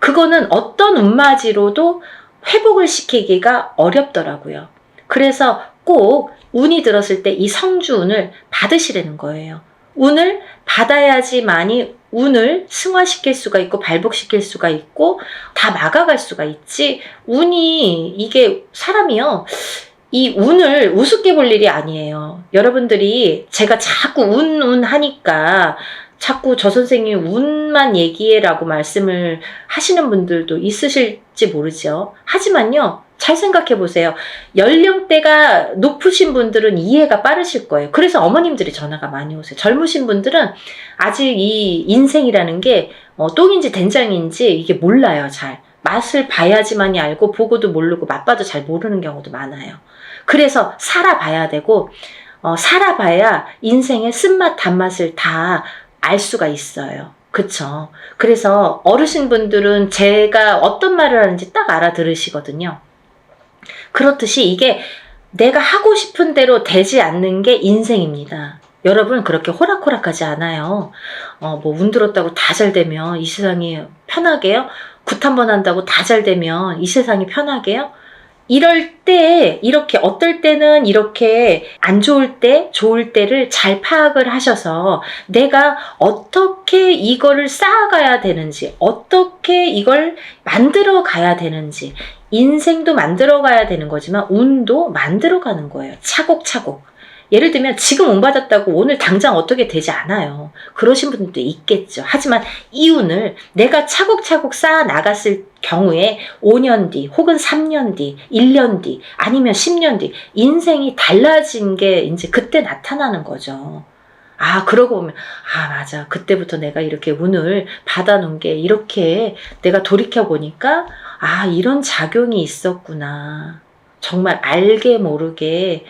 그거는 어떤 운맞이로도 회복을 시키기가 어렵더라고요. 그래서 꼭 운이 들었을 때 이 성주운을 받으시라는 거예요. 운을 받아야지만이 운을 승화시킬 수가 있고 발복시킬 수가 있고 다 막아갈 수가 있지. 운이 이게 사람이요. 이 운을 우습게 볼 일이 아니에요. 여러분들이 제가 자꾸 운 하니까 자꾸 저 선생님이 운만 얘기해라고 말씀을 하시는 분들도 있으실지 모르죠. 하지만요. 잘 생각해 보세요. 연령대가 높으신 분들은 이해가 빠르실 거예요. 그래서 어머님들이 전화가 많이 오세요. 젊으신 분들은 아직 이 인생이라는 게 똥인지 된장인지 이게 몰라요. 잘. 맛을 봐야지만이 알고 보고도 모르고 맛봐도 잘 모르는 경우도 많아요. 그래서 살아봐야 되고 살아봐야 인생의 쓴맛 단맛을 다 알 수가 있어요. 그쵸? 그래서 어르신분들은 제가 어떤 말을 하는지 딱 알아들으시거든요. 그렇듯이 이게 내가 하고 싶은 대로 되지 않는 게 인생입니다. 여러분 그렇게 호락호락하지 않아요. 뭐 운 들었다고 다 잘 되면 이 세상이 편하게요? 굿 한 번 한다고 다 잘 되면 이 세상이 편하게요? 이럴 때 이렇게 어떨 때는 이렇게 안 좋을 때 좋을 때를 잘 파악을 하셔서 내가 어떻게 이거를 쌓아가야 되는지, 어떻게 이걸 만들어 가야 되는지, 인생도 만들어 가야 되는 거지만 운도 만들어 가는 거예요. 차곡차곡. 예를 들면 지금 운 받았다고 오늘 당장 어떻게 되지 않아요. 그러신 분들도 있겠죠. 하지만 이 운을 내가 차곡차곡 쌓아 나갔을 경우에 5년 뒤 혹은 3년 뒤 1년 뒤 아니면 10년 뒤 인생이 달라진 게 이제 그때 나타나는 거죠. 아, 그러고 보면, 아, 맞아. 그때부터 내가 이렇게 운을 받아놓은 게 이렇게 내가 돌이켜보니까, 아, 이런 작용이 있었구나. 정말 알게 모르게.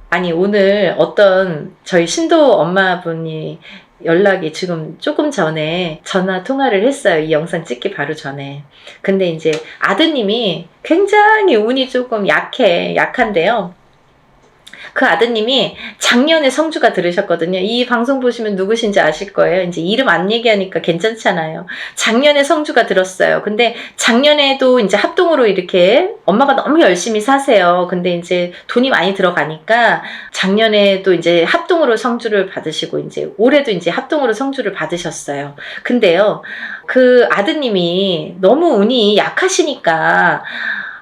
아니, 오늘 어떤 저희 신도 엄마분이 연락이 지금 조금 전에 전화 통화를 했어요. 이 영상 찍기 바로 전에. 근데 이제 아드님이 굉장히 운이 조금 약한데요. 그 아드님이 작년에 성주가 들으셨거든요. 이 방송 보시면 누구신지 아실 거예요. 이제 이름 안 얘기하니까 괜찮잖아요. 작년에 성주가 들었어요. 근데 작년에도 이제 합동으로 이렇게 엄마가 너무 열심히 사세요. 근데 이제 돈이 많이 들어가니까 작년에도 이제 합동으로 성주를 받으시고 이제 올해도 이제 합동으로 성주를 받으셨어요. 근데요, 그 아드님이 너무 운이 약하시니까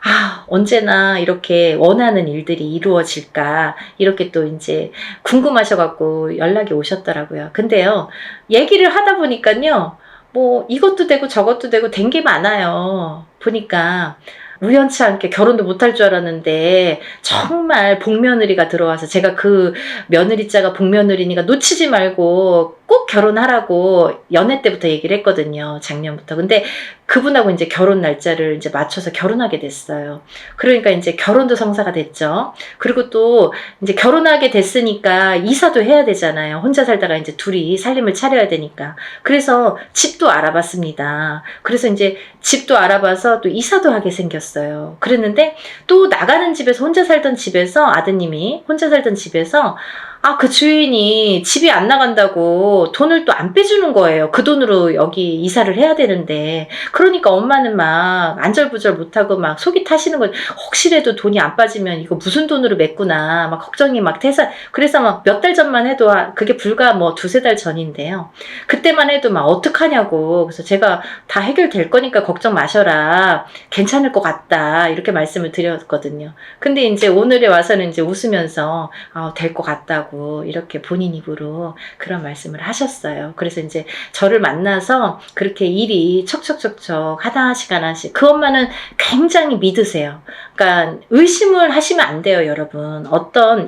아, 언제나 이렇게 원하는 일들이 이루어질까, 이렇게 또 이제 궁금하셔갖고 연락이 오셨더라고요. 근데요, 얘기를 하다 보니까요, 뭐 이것도 되고 저것도 되고 된 게 많아요. 보니까 우연치 않게 결혼도 못할 줄 알았는데 정말 복며느리가 들어와서 제가 그 며느리자가 복며느리니까 놓치지 말고 꼭 결혼하라고 연애 때부터 얘기를 했거든요. 작년부터. 근데 그분하고 이제 결혼 날짜를 이제 맞춰서 결혼하게 됐어요. 그러니까 이제 결혼도 성사가 됐죠. 그리고 또 이제 결혼하게 됐으니까 이사도 해야 되잖아요. 혼자 살다가 이제 둘이 살림을 차려야 되니까. 그래서 집도 알아봤습니다. 그래서 이제 집도 알아봐서 또 이사도 하게 생겼어요. 그랬는데 또 나가는 집에서 혼자 살던 집에서 아드님이 혼자 살던 집에서 아, 그 주인이 집이 안 나간다고 돈을 또 안 빼주는 거예요. 그 돈으로 여기 이사를 해야 되는데. 그러니까 엄마는 막 안절부절 못하고 막 속이 타시는 거죠. 혹시라도 돈이 안 빠지면 이거 무슨 돈으로 맺구나. 막 걱정이 막 돼서. 그래서 막 몇 달 전만 해도 그게 불과 뭐 두세 달 전인데요. 그때만 해도 막 어떡하냐고. 그래서 제가 다 해결될 거니까 걱정 마셔라. 괜찮을 것 같다. 이렇게 말씀을 드렸거든요. 근데 이제 오늘에 와서는 이제 웃으면서 될 것 같다고. 이렇게 본인 입으로 그런 말씀을 하셨어요. 그래서 이제 저를 만나서 그렇게 일이 척척척척 하나씩 그 엄마는 굉장히 믿으세요. 그러니까 의심을 하시면 안 돼요, 여러분.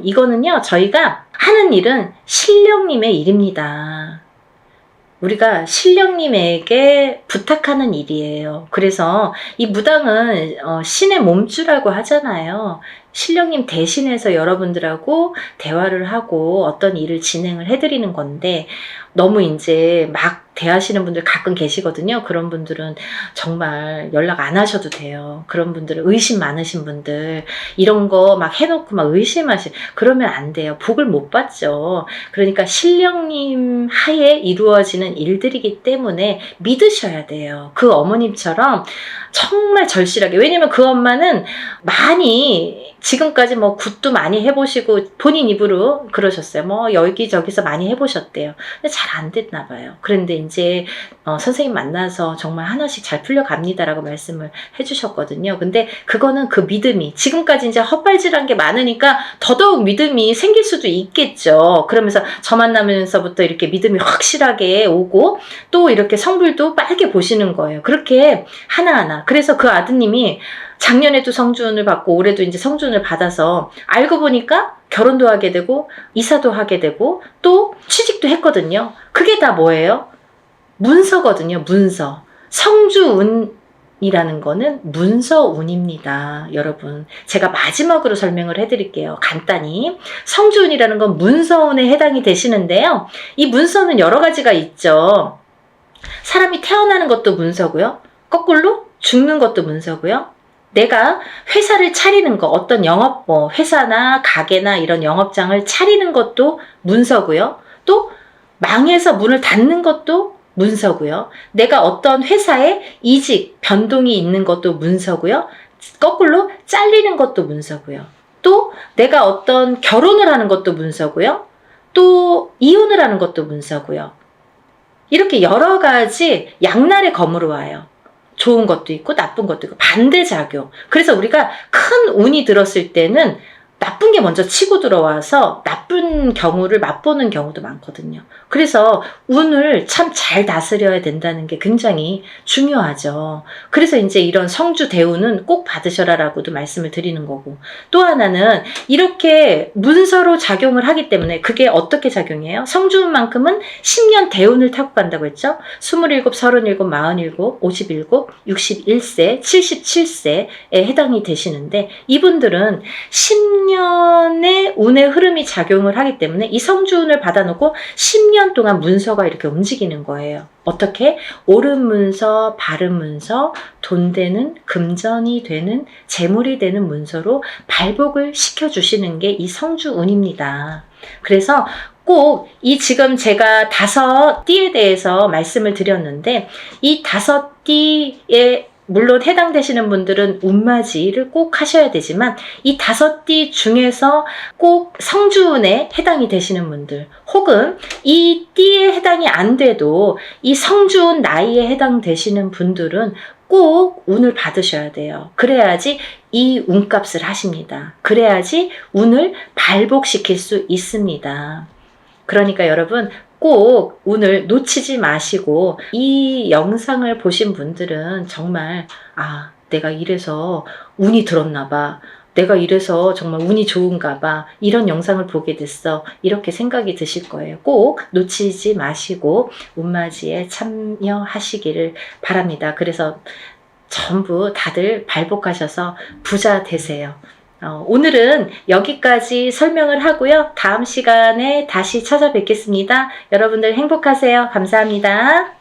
이거는요, 저희가 하는 일은 신령님의 일입니다. 우리가 신령님에게 부탁하는 일이에요. 그래서 이 무당은 신의 몸주라고 하잖아요. 신령님 대신해서 여러분들하고 대화를 하고 어떤 일을 진행을 해드리는 건데 너무 이제 막 대하시는 분들 가끔 계시거든요. 그런 분들은 정말 연락 안 하셔도 돼요. 그런 분들은 의심 많으신 분들 이런 거 막 해놓고 막 그러면 안 돼요. 복을 못 받죠. 그러니까 신령님 하에 이루어지는 일들이기 때문에 믿으셔야 돼요. 그 어머님처럼 정말 절실하게. 왜냐면 그 엄마는 많이 지금까지 뭐 굿도 많이 해보시고 본인 입으로 그러셨어요. 뭐 여기저기서 많이 해보셨대요. 근데 잘 안 됐나 봐요. 그런데 이제 선생님 만나서 정말 하나씩 잘 풀려갑니다라고 말씀을 해주셨거든요. 근데 그거는 그 믿음이 지금까지 이제 헛발질한 게 많으니까 더더욱 믿음이 생길 수도 있겠죠. 그러면서 저 만나면서부터 이렇게 믿음이 확실하게 오고 또 이렇게 성불도 빨개 보시는 거예요. 그렇게 하나하나. 그래서 그 아드님이 작년에도 성주운을 받고 올해도 이제 성주운을 받아서 알고 보니까 결혼도 하게 되고 이사도 하게 되고 또 취직도 했거든요. 그게 다 뭐예요? 문서거든요. 문서. 성주운이라는 거는 문서운입니다. 여러분, 제가 마지막으로 설명을 해드릴게요. 간단히. 성주운이라는 건 문서운에 해당이 되시는데요. 이 문서는 여러 가지가 있죠. 사람이 태어나는 것도 문서고요. 거꾸로 죽는 것도 문서고요. 내가 회사를 차리는 거, 어떤 영업, 회사나 가게나 이런 영업장을 차리는 것도 문서고요. 또 망해서 문을 닫는 것도 문서고요. 내가 어떤 회사에 이직, 변동이 있는 것도 문서고요. 거꾸로 잘리는 것도 문서고요. 또 내가 어떤 결혼을 하는 것도 문서고요. 또 이혼을 하는 것도 문서고요. 이렇게 여러 가지 양날의 검으로 와요. 좋은 것도 있고 나쁜 것도 있고 반대작용. 그래서 우리가 큰 운이 들었을 때는 나쁜 게 먼저 치고 들어와서 나쁜 경우를 맛보는 경우도 많거든요. 그래서 운을 참 잘 다스려야 된다는 게 굉장히 중요하죠. 그래서 이제 이런 성주 대운은 꼭 받으셔라라고도 말씀을 드리는 거고, 또 하나는 이렇게 문서로 작용을 하기 때문에 그게 어떻게 작용해요? 성주운만큼은 10년 대운을 타고 간다고 했죠. 27, 37, 47, 57, 61세, 77세에 해당이 되시는데, 이분들은 10년의 운의 흐름이 작용을 하기 때문에 이 성주운을 받아놓고 10년 동안 문서가 이렇게 움직이는 거예요. 어떻게? 옳은 문서, 바른 문서, 돈 되는, 금전이 되는, 재물이 되는 문서로 발복을 시켜주시는 게 이 성주운입니다. 그래서 꼭 이 지금 제가 5띠에 대해서 말씀을 드렸는데, 이 5띠의 물론 해당되시는 분들은 운맞이를 꼭 하셔야 되지만, 이 5띠 중에서 꼭 성주운에 해당이 되시는 분들, 혹은 이 띠에 해당이 안 돼도 이 성주운 나이에 해당되시는 분들은 꼭 운을 받으셔야 돼요. 그래야지 이 운값을 하십니다. 그래야지 운을 발복시킬 수 있습니다. 그러니까 여러분, 꼭 운을 놓치지 마시고, 이 영상을 보신 분들은 정말 내가 이래서 운이 들었나 봐, 내가 이래서 정말 운이 좋은가 봐, 이런 영상을 보게 됐어, 이렇게 생각이 드실 거예요. 꼭 놓치지 마시고 운맞이에 참여하시기를 바랍니다. 그래서 전부 다들 발복하셔서 부자 되세요. 오늘은 여기까지 설명을 하고요. 다음 시간에 다시 찾아뵙겠습니다. 여러분들 행복하세요. 감사합니다.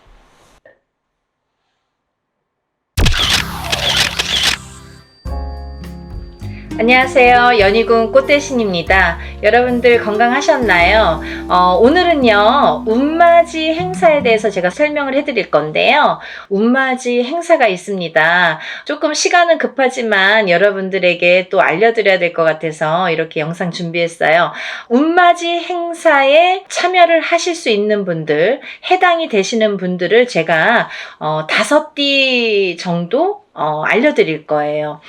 안녕하세요. 연희군 꽃대신입니다. 여러분들 건강하셨나요? 오늘은요, 운맞이 행사에 대해서 제가 설명을 해드릴 건데요. 운맞이 행사가 있습니다. 조금 시간은 급하지만 여러분들에게 또 알려드려야 될 것 같아서 이렇게 영상 준비했어요. 운맞이 행사에 참여를 하실 수 있는 분들, 해당이 되시는 분들을 제가 5띠 정도 알려드릴 거예요.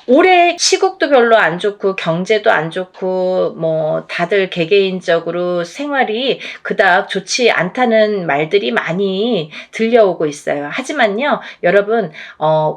올해 시국도 별로 안 좋고 경제도 안 좋고 뭐 다들 개개인적으로 생활이 그닥 좋지 않다는 말들이 많이 들려오고 있어요. 하지만요, 여러분,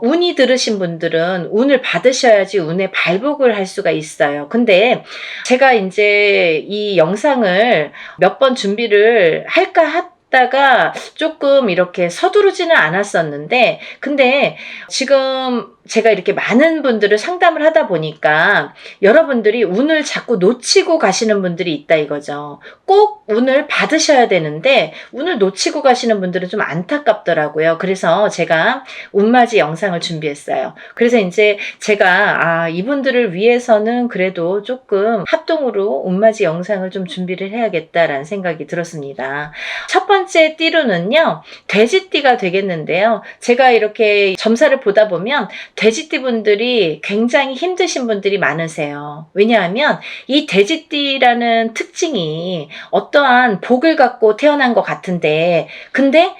운이 들으신 분들은 운을 받으셔야지 운의 발복을 할 수가 있어요. 근데 제가 이제 이 영상을 몇 번 준비를 할까 다가 조금 이렇게 서두르지는 않았었는데, 근데 지금 제가 이렇게 많은 분들을 상담을 하다 보니까 여러분들이 운을 자꾸 놓치고 가시는 분들이 있다 이거죠. 꼭 운을 받으셔야 되는데 운을 놓치고 가시는 분들은 좀 안타깝더라고요. 그래서 제가 운맞이 영상을 준비했어요. 그래서 이제 제가 이분들을 위해서는 그래도 조금 합동으로 운맞이 영상을 좀 준비를 해야겠다라는 생각이 들었습니다. 첫 번째 띠로는요, 돼지띠가 되겠는데요. 제가 이렇게 점사를 보다 보면 돼지띠 분들이 굉장히 힘드신 분들이 많으세요. 왜냐하면 이 돼지띠라는 특징이 어떠한 복을 갖고 태어난 것 같은데, 근데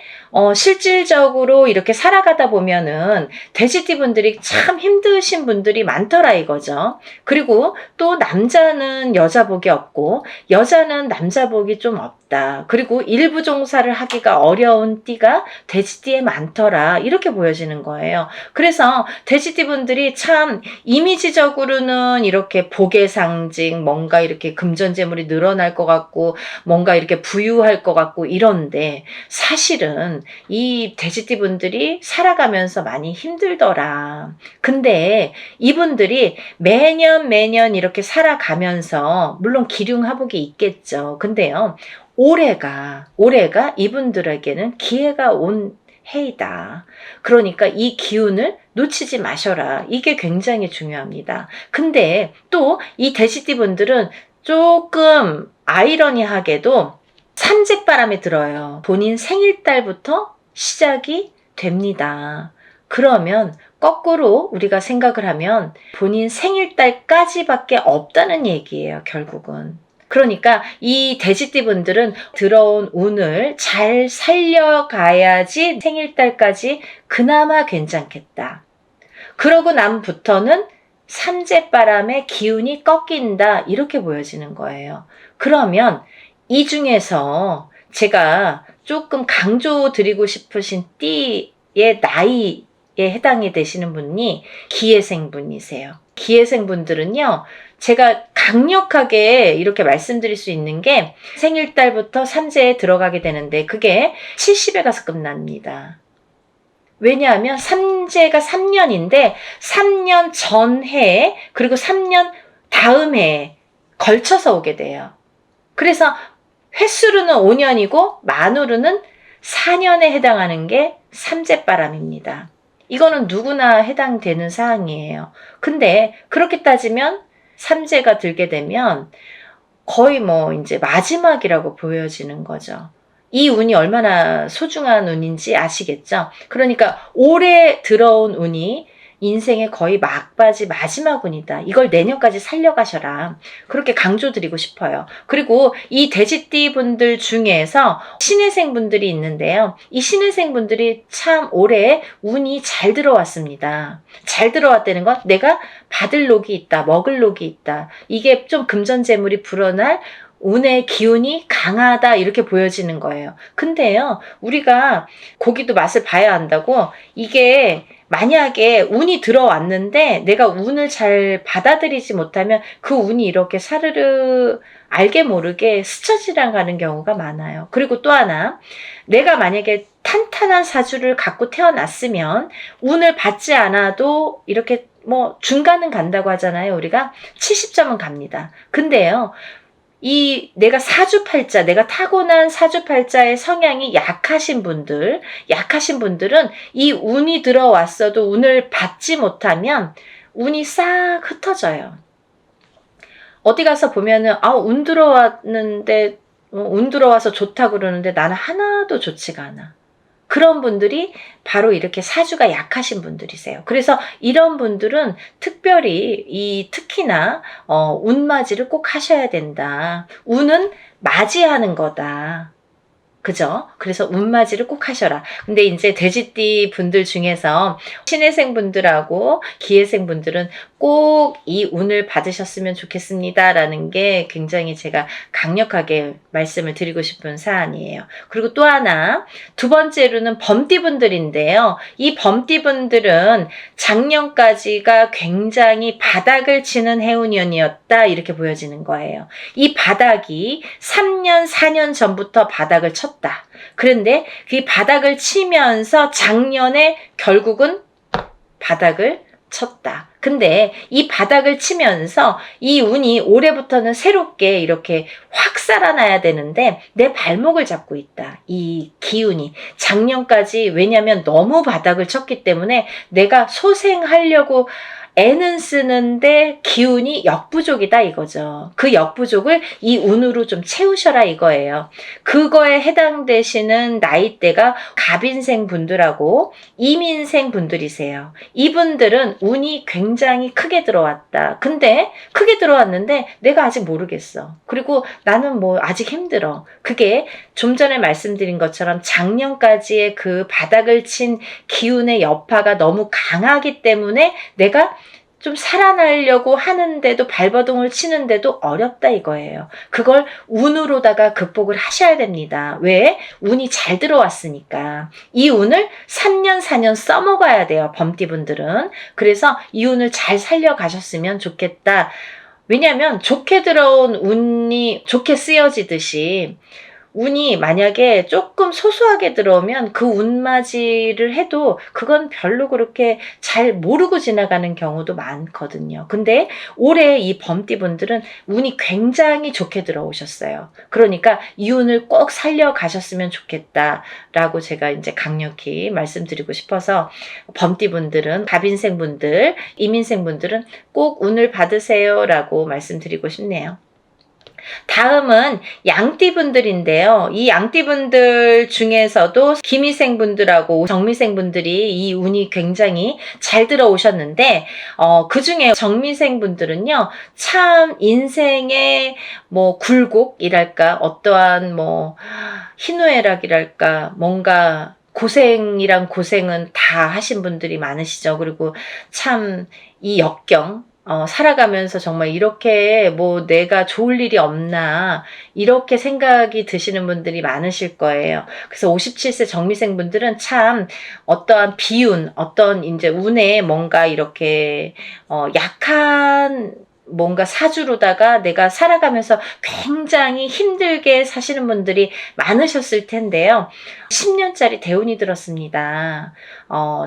실질적으로 이렇게 살아가다 보면은 돼지띠 분들이 참 힘드신 분들이 많더라 이거죠. 그리고 또 남자는 여자 복이 없고 여자는 남자 복이 좀 없다. 그리고 일부 종사를 하기가 어려운 띠가 돼지띠에 많더라. 이렇게 보여지는 거예요. 그래서 돼지띠 분들이 참 이미지적으로는 이렇게 복의 상징, 뭔가 이렇게 금전재물이 늘어날 것 같고 뭔가 이렇게 부유할 것 같고 이런데, 사실은 이 돼지띠 분들이 살아가면서 많이 힘들더라. 근데 이분들이 매년 이렇게 살아가면서 물론 기륭하복이 있겠죠. 근데요, 올해가 이분들에게는 기회가 온 해이다. 그러니까 이 기운을 놓치지 마셔라. 이게 굉장히 중요합니다. 근데 또 이 돼지띠 분들은 조금 아이러니하게도 삼색바람이 들어요. 본인 생일달부터 시작이 됩니다. 그러면 거꾸로 우리가 생각을 하면 본인 생일달까지밖에 없다는 얘기예요, 결국은. 그러니까 이 돼지띠분들은 들어온 운을 잘 살려가야지 생일달까지 그나마 괜찮겠다. 그러고 남부터는 삼재바람의 기운이 꺾인다, 이렇게 보여지는 거예요. 그러면 이 중에서 제가 조금 강조드리고 싶으신 띠의 나이에 해당이 되시는 분이 기해생분이세요. 기해생분들은요, 제가 강력하게 이렇게 말씀드릴 수 있는 게 생일달부터 삼재에 들어가게 되는데 그게 70에 가서 끝납니다. 왜냐하면 삼재가 3년인데 3년 전해 그리고 3년 다음 해에 걸쳐서 오게 돼요. 그래서 횟수로는 5년이고 만으로는 4년에 해당하는 게 삼재바람입니다. 이거는 누구나 해당되는 사항이에요. 근데 그렇게 따지면 삼재가 들게 되면 거의 뭐 이제 마지막이라고 보여지는 거죠. 이 운이 얼마나 소중한 운인지 아시겠죠? 그러니까 올해 들어온 운이 인생의 거의 막바지 마지막 운이다. 이걸 내년까지 살려가셔라. 그렇게 강조드리고 싶어요. 그리고 이 돼지띠 분들 중에서 신해생 분들이 있는데요. 이 신해생 분들이 참 올해 운이 잘 들어왔습니다. 잘 들어왔다는 건 내가 받을 녹이 있다, 먹을 녹이 있다. 이게 좀 금전재물이 불어날 운의 기운이 강하다, 이렇게 보여지는 거예요. 근데요, 우리가 고기도 맛을 봐야 한다고, 이게 만약에 운이 들어왔는데 내가 운을 잘 받아들이지 못하면 그 운이 이렇게 사르르 알게 모르게 스쳐 지나가는 경우가 많아요. 그리고 또 하나, 내가 만약에 탄탄한 사주를 갖고 태어났으면 운을 받지 않아도 이렇게 뭐 중간은 간다고 하잖아요. 우리가 70점은 갑니다. 근데요, 이 내가 사주팔자, 내가 타고난 사주팔자의 성향이 약하신 분들은 이 운이 들어왔어도 운을 받지 못하면 운이 싹 흩어져요. 어디 가서 보면은 운 들어왔는데 운 들어와서 좋다고 그러는데 나는 하나도 좋지가 않아. 그런 분들이 바로 이렇게 사주가 약하신 분들이세요. 그래서 이런 분들은 특별히 특히나 운맞이를 꼭 하셔야 된다. 운은 맞이하는 거다. 그죠? 그래서 운맞이를 꼭 하셔라. 근데 이제 돼지띠 분들 중에서 신해생 분들하고 기해생 분들은 꼭 이 운을 받으셨으면 좋겠습니다. 라는 게 굉장히 제가 강력하게 말씀을 드리고 싶은 사안이에요. 그리고 또 하나, 두 번째로는 범띠 분들인데요. 이 범띠 분들은 작년까지가 굉장히 바닥을 치는 해운년이었다, 이렇게 보여지는 거예요. 이 바닥이 3년, 4년 전부터 바닥을 쳤다. 그런데 그 바닥을 치면서 작년에 결국은 바닥을 쳤다. 근데 이 바닥을 치면서 이 운이 올해부터는 새롭게 이렇게 확 살아나야 되는데 내 발목을 잡고 있다. 이 기운이. 작년까지, 왜냐면 너무 바닥을 쳤기 때문에 내가 소생하려고 애는 쓰는데 기운이 역부족이다, 이거죠. 그 역부족을 이 운으로 좀 채우셔라, 이거예요. 그거에 해당되시는 나이대가 갑인생 분들하고 이민생 분들이세요. 이분들은 운이 굉장히 크게 들어왔다. 근데 크게 들어왔는데 내가 아직 모르겠어. 그리고 나는 뭐 아직 힘들어. 그게 좀 전에 말씀드린 것처럼 작년까지의 그 바닥을 친 기운의 여파가 너무 강하기 때문에 내가 좀 살아나려고 하는데도, 발버둥을 치는데도 어렵다, 이거예요. 그걸 운으로다가 극복을 하셔야 됩니다. 왜? 운이 잘 들어왔으니까. 이 운을 3년, 4년 써먹어야 돼요, 범띠분들은. 그래서 이 운을 잘 살려가셨으면 좋겠다. 왜냐하면 좋게 들어온 운이 좋게 쓰여지듯이 운이 만약에 조금 소소하게 들어오면 그 운맞이를 해도 그건 별로 그렇게 잘 모르고 지나가는 경우도 많거든요. 근데 올해 이 범띠분들은 운이 굉장히 좋게 들어오셨어요. 그러니까 이 운을 꼭 살려가셨으면 좋겠다라고 제가 이제 강력히 말씀드리고 싶어서, 범띠분들은, 갑인생분들, 이민생분들은 꼭 운을 받으세요라고 말씀드리고 싶네요. 다음은 양띠분들인데요. 이 양띠분들 중에서도 김희생분들하고 정미생분들이 이 운이 굉장히 잘 들어오셨는데 그 중에 정미생분들은요. 참 인생의 뭐 굴곡이랄까 어떠한 뭐 희노애락이랄까 뭔가 고생이란 고생은 다 하신 분들이 많으시죠. 그리고 참 이 역경 살아가면서 정말 이렇게 뭐 내가 좋을 일이 없나 이렇게 생각이 드시는 분들이 많으실 거예요. 그래서 57세 정미생 분들은 참 어떠한 비운, 어떤 이제 운에 뭔가 이렇게 약한 뭔가 사주로다가 내가 살아가면서 굉장히 힘들게 사시는 분들이 많으셨을 텐데요. 10년짜리 대운이 들었습니다.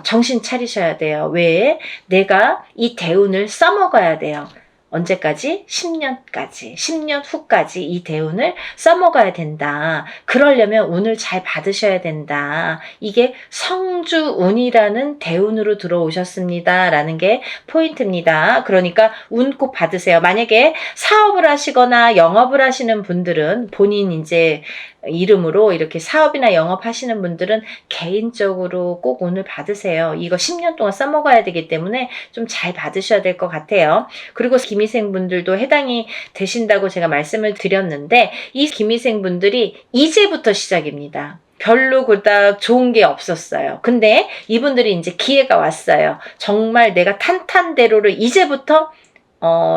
정신 차리셔야 돼요. 왜? 내가 이 대운을 써먹어야 돼요. 언제까지? 10년까지. 10년 후까지 이 대운을 써먹어야 된다. 그러려면 운을 잘 받으셔야 된다. 이게 성주운이라는 대운으로 들어오셨습니다. 라는 게 포인트입니다. 그러니까 운 꼭 받으세요. 만약에 사업을 하시거나 영업을 하시는 분들은 본인 이제 이름으로 이렇게 사업이나 영업하시는 분들은 개인적으로 꼭 운을 받으세요. 이거 10년 동안 써먹어야 되기 때문에 좀 잘 받으셔야 될 것 같아요. 그리고 김희생 분들도 해당이 되신다고 제가 말씀을 드렸는데 이 김희생 분들이 이제부터 시작입니다. 별로 그닥 좋은 게 없었어요. 근데 이분들이 이제 기회가 왔어요. 정말 내가 탄탄대로를 이제부터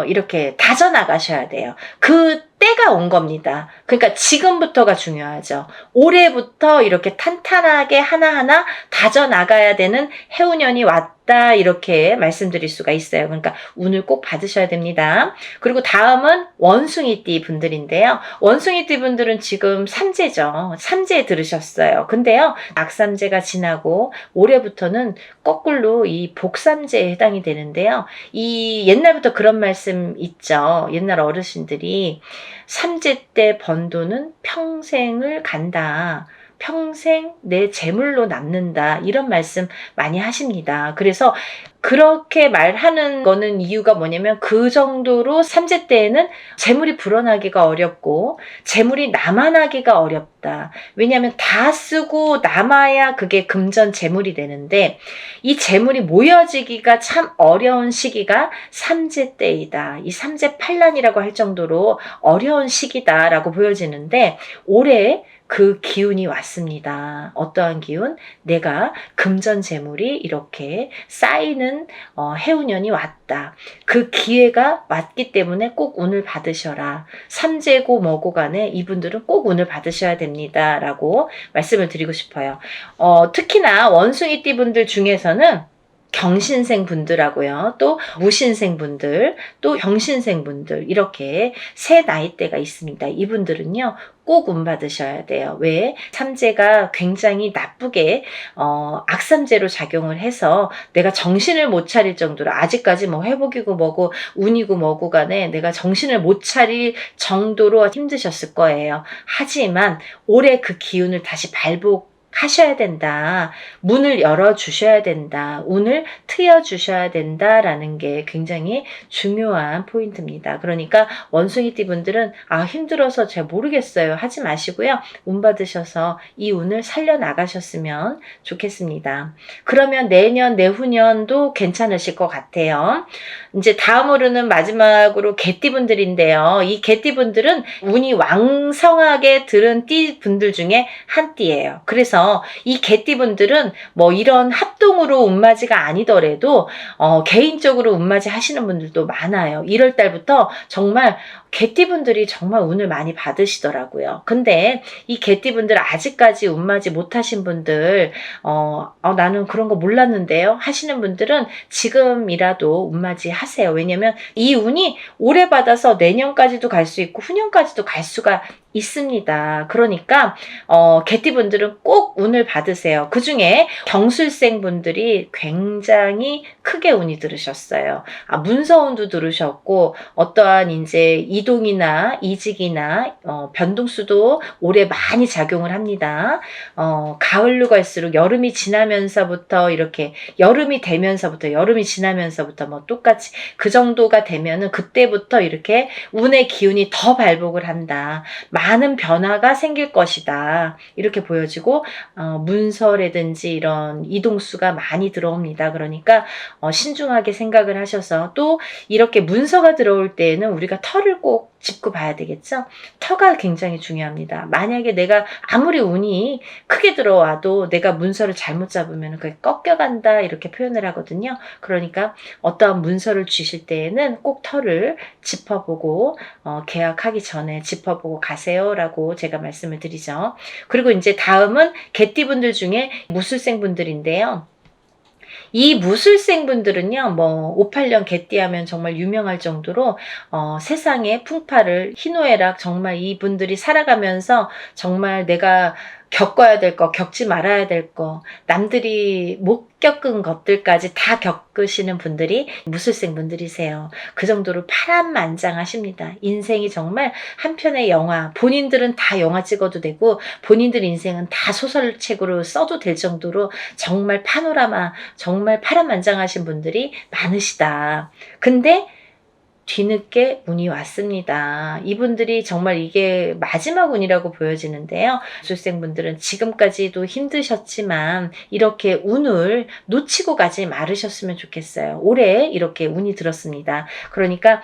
이렇게 다져나가셔야 돼요. 그 때가 온 겁니다. 그러니까 지금부터가 중요하죠. 올해부터 이렇게 탄탄하게 하나하나 다져나가야 되는 해운년이 왔다 이렇게 말씀드릴 수가 있어요. 그러니까 운을 꼭 받으셔야 됩니다. 그리고 다음은 원숭이띠 분들인데요. 원숭이띠 분들은 지금 삼재죠. 삼재에 들으셨어요. 근데요. 악삼재가 지나고 올해부터는 거꾸로 이 복삼재에 해당이 되는데요. 이 옛날부터 그런 말씀 있죠. 옛날 어르신들이 삼재 때 번 돈은 평생을 간다. 평생 내 재물로 남는다. 이런 말씀 많이 하십니다. 그래서 그렇게 말하는 거는 이유가 뭐냐면 그 정도로 삼재 때에는 재물이 불어나기가 어렵고 재물이 남아나기가 어렵다. 왜냐하면 다 쓰고 남아야 그게 금전 재물이 되는데 이 재물이 모여지기가 참 어려운 시기가 삼재 때이다. 이 삼재 팔란이라고 할 정도로 어려운 시기다라고 보여지는데 올해 그 기운이 왔습니다. 어떠한 기운? 내가 금전 재물이 이렇게 쌓이는 해운년이 왔다. 그 기회가 왔기 때문에 꼭 운을 받으셔라. 삼재고 뭐고 간에 이분들은 꼭 운을 받으셔야 됩니다. 라고 말씀을 드리고 싶어요. 특히나 원숭이띠 분들 중에서는 경신생 분들하고요. 또 무신생 분들, 또 병신생 분들 이렇게 세 나이대가 있습니다. 이분들은요. 꼭 운 받으셔야 돼요. 왜? 삼재가 굉장히 나쁘게 악삼재로 작용을 해서 내가 정신을 못 차릴 정도로 아직까지 뭐 회복이고 뭐고 운이고 뭐고 간에 내가 정신을 못 차릴 정도로 힘드셨을 거예요. 하지만 올해 그 기운을 다시 하셔야 된다. 문을 열어주셔야 된다. 운을 트여주셔야 된다라는 게 굉장히 중요한 포인트입니다. 그러니까 원숭이띠 분들은 힘들어서 잘 모르겠어요. 하지 마시고요. 운 받으셔서 이 운을 살려나가셨으면 좋겠습니다. 그러면 내년, 내후년도 괜찮으실 것 같아요. 이제 다음으로는 마지막으로 개띠 분들인데요. 이 개띠 분들은 운이 왕성하게 들은 띠 분들 중에 한 띠예요. 그래서 이 개띠분들은 뭐 이런 합동으로 운맞이가 아니더라도 개인적으로 운맞이 하시는 분들도 많아요. 1월 달부터 정말 개띠분들이 정말 운을 많이 받으시더라고요. 근데 이 개띠분들 아직까지 운맞이 못하신 분들 나는 그런 거 몰랐는데요 하시는 분들은 지금이라도 운맞이 하세요. 왜냐면 이 운이 오래 받아서 내년까지도 갈 수 있고 후년까지도 갈 수가 있습니다. 그러니까 개띠분들은 꼭 운을 받으세요. 그중에 경술생 분들이 굉장히 크게 운이 들으셨어요. 문서운도 들으셨고 어떠한 이제 이동이나 이직이나 변동수도 올해 많이 작용을 합니다. 가을로 갈수록 여름이 지나면서부터 이렇게 여름이 지나면서부터 뭐 똑같이 그 정도가 되면은 그때부터 이렇게 운의 기운이 더 발복을 한다. 많은 변화가 생길 것이다. 이렇게 보여지고 문서라든지 이런 이동수가 많이 들어옵니다. 그러니까 신중하게 생각을 하셔서 또 이렇게 문서가 들어올 때에는 우리가 터를 꼭 짚고 봐야 되겠죠. 터가 굉장히 중요합니다. 만약에 내가 아무리 운이 크게 들어와도 내가 문서를 잘못 잡으면 그게 꺾여간다 이렇게 표현을 하거든요. 그러니까 어떠한 문서를 주실 때에는 꼭 터를 짚어보고 계약하기 전에 짚어보고 가세요라고 제가 말씀을 드리죠. 그리고 이제 다음은 개띠분들 중에 무술생 분들인데요. 이 무술생 분들은요, 뭐 58년 개띠하면 정말 유명할 정도로 세상의 풍파를 희노애락 정말 이분들이 살아가면서 정말 내가 겪어야 될 거, 겪지 말아야 될 거, 남들이 못 겪은 것들까지 다 겪으시는 분들이 무술생 분들이세요. 그 정도로 파란만장하십니다. 인생이 정말 한 편의 영화, 본인들은 다 영화 찍어도 되고 본인들 인생은 다 소설책으로 써도 될 정도로 정말 파노라마, 정말 파란만장하신 분들이 많으시다. 근데 뒤늦게 운이 왔습니다. 이분들이 정말 이게 마지막 운이라고 보여지는데요. 수생분들은 지금까지도 힘드셨지만 이렇게 운을 놓치고 가지 말으셨으면 좋겠어요. 올해 이렇게 운이 들었습니다. 그러니까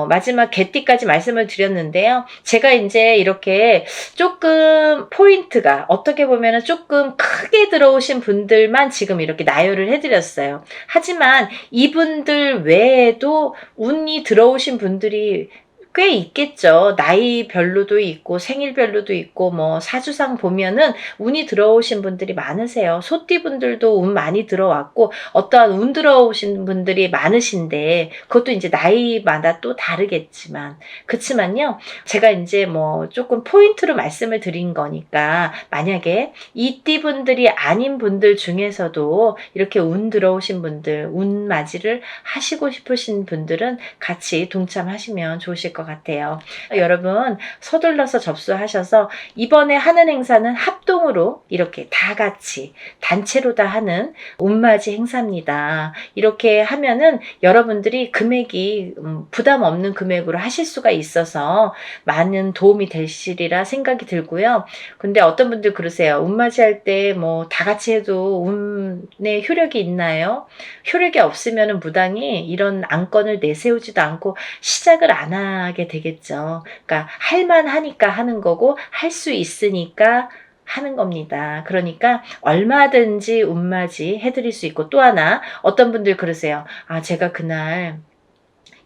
마지막 개띠까지 말씀을 드렸는데요. 제가 이제 이렇게 조금 포인트가 어떻게 보면 조금 크게 들어오신 분들만 지금 이렇게 나열을 해드렸어요. 하지만 이분들 외에도 운이 들어오신 분들이 꽤 있겠죠. 나이별로도 있고 생일별로도 있고 뭐 사주상 보면은 운이 들어오신 분들이 많으세요. 소띠분들도 운 많이 들어왔고 어떠한 운 들어오신 분들이 많으신데 그것도 이제 나이마다 또 다르겠지만 그치만요. 제가 이제 뭐 조금 포인트로 말씀을 드린 거니까 만약에 이 띠분들이 아닌 분들 중에서도 이렇게 운 들어오신 분들 운 맞이를 하시고 싶으신 분들은 같이 동참하시면 좋으실 것 같아요. 여러분 서둘러서 접수하셔서 이번에 하는 행사는 합동으로 이렇게 다 같이 단체로 다 하는 운맞이 행사입니다. 이렇게 하면은 여러분들이 금액이 부담 없는 금액으로 하실 수가 있어서 많은 도움이 되시리라 생각이 들고요. 근데 어떤 분들 그러세요. 운맞이 할 때 뭐 다 같이 해도 운의 효력이 있나요? 효력이 없으면 무당이 이런 안건을 내세우지도 않고 시작을 안 하게 되겠죠. 그러니까 할만하니까 하는 거고 할 수 있으니까 하는 겁니다. 그러니까 얼마든지 운맞이 해드릴 수 있고 또 하나 어떤 분들 그러세요. 제가 그날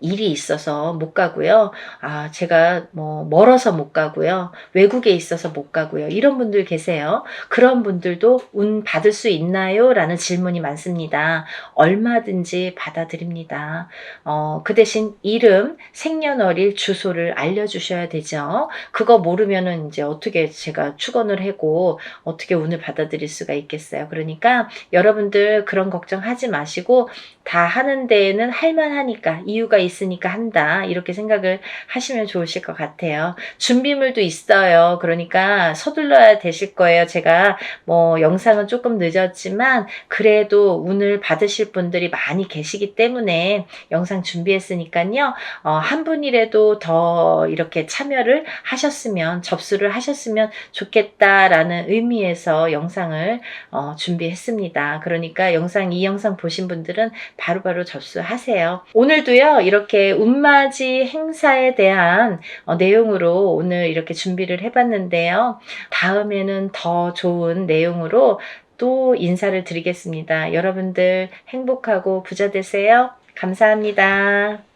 일이 있어서 못 가고요. 제가 뭐 멀어서 못 가고요. 외국에 있어서 못 가고요. 이런 분들 계세요. 그런 분들도 운 받을 수 있나요? 라는 질문이 많습니다. 얼마든지 받아드립니다. 그 대신 이름, 생년월일, 주소를 알려주셔야 되죠. 그거 모르면은 이제 어떻게 제가 축원을 하고 어떻게 운을 받아들일 수가 있겠어요. 그러니까 여러분들 그런 걱정하지 마시고 다 하는 데에는 할만하니까 이유가 있으니까 한다 이렇게 생각을 하시면 좋으실 것 같아요. 준비물도 있어요. 그러니까 서둘러야 되실 거예요. 제가 뭐 영상은 조금 늦었지만 그래도 운을 받으실 분들이 많이 계시기 때문에 영상 준비했으니까요. 한 분이라도 더 이렇게 참여를 하셨으면 접수를 하셨으면 좋겠다라는 의미에서 영상을 준비했습니다. 그러니까 이 영상 보신 분들은 바로바로 접수하세요. 오늘도요 이렇게 운맞이 행사에 대한 내용으로 오늘 이렇게 준비를 해봤는데요. 다음에는 더 좋은 내용으로 또 인사를 드리겠습니다. 여러분들 행복하고 부자 되세요. 감사합니다.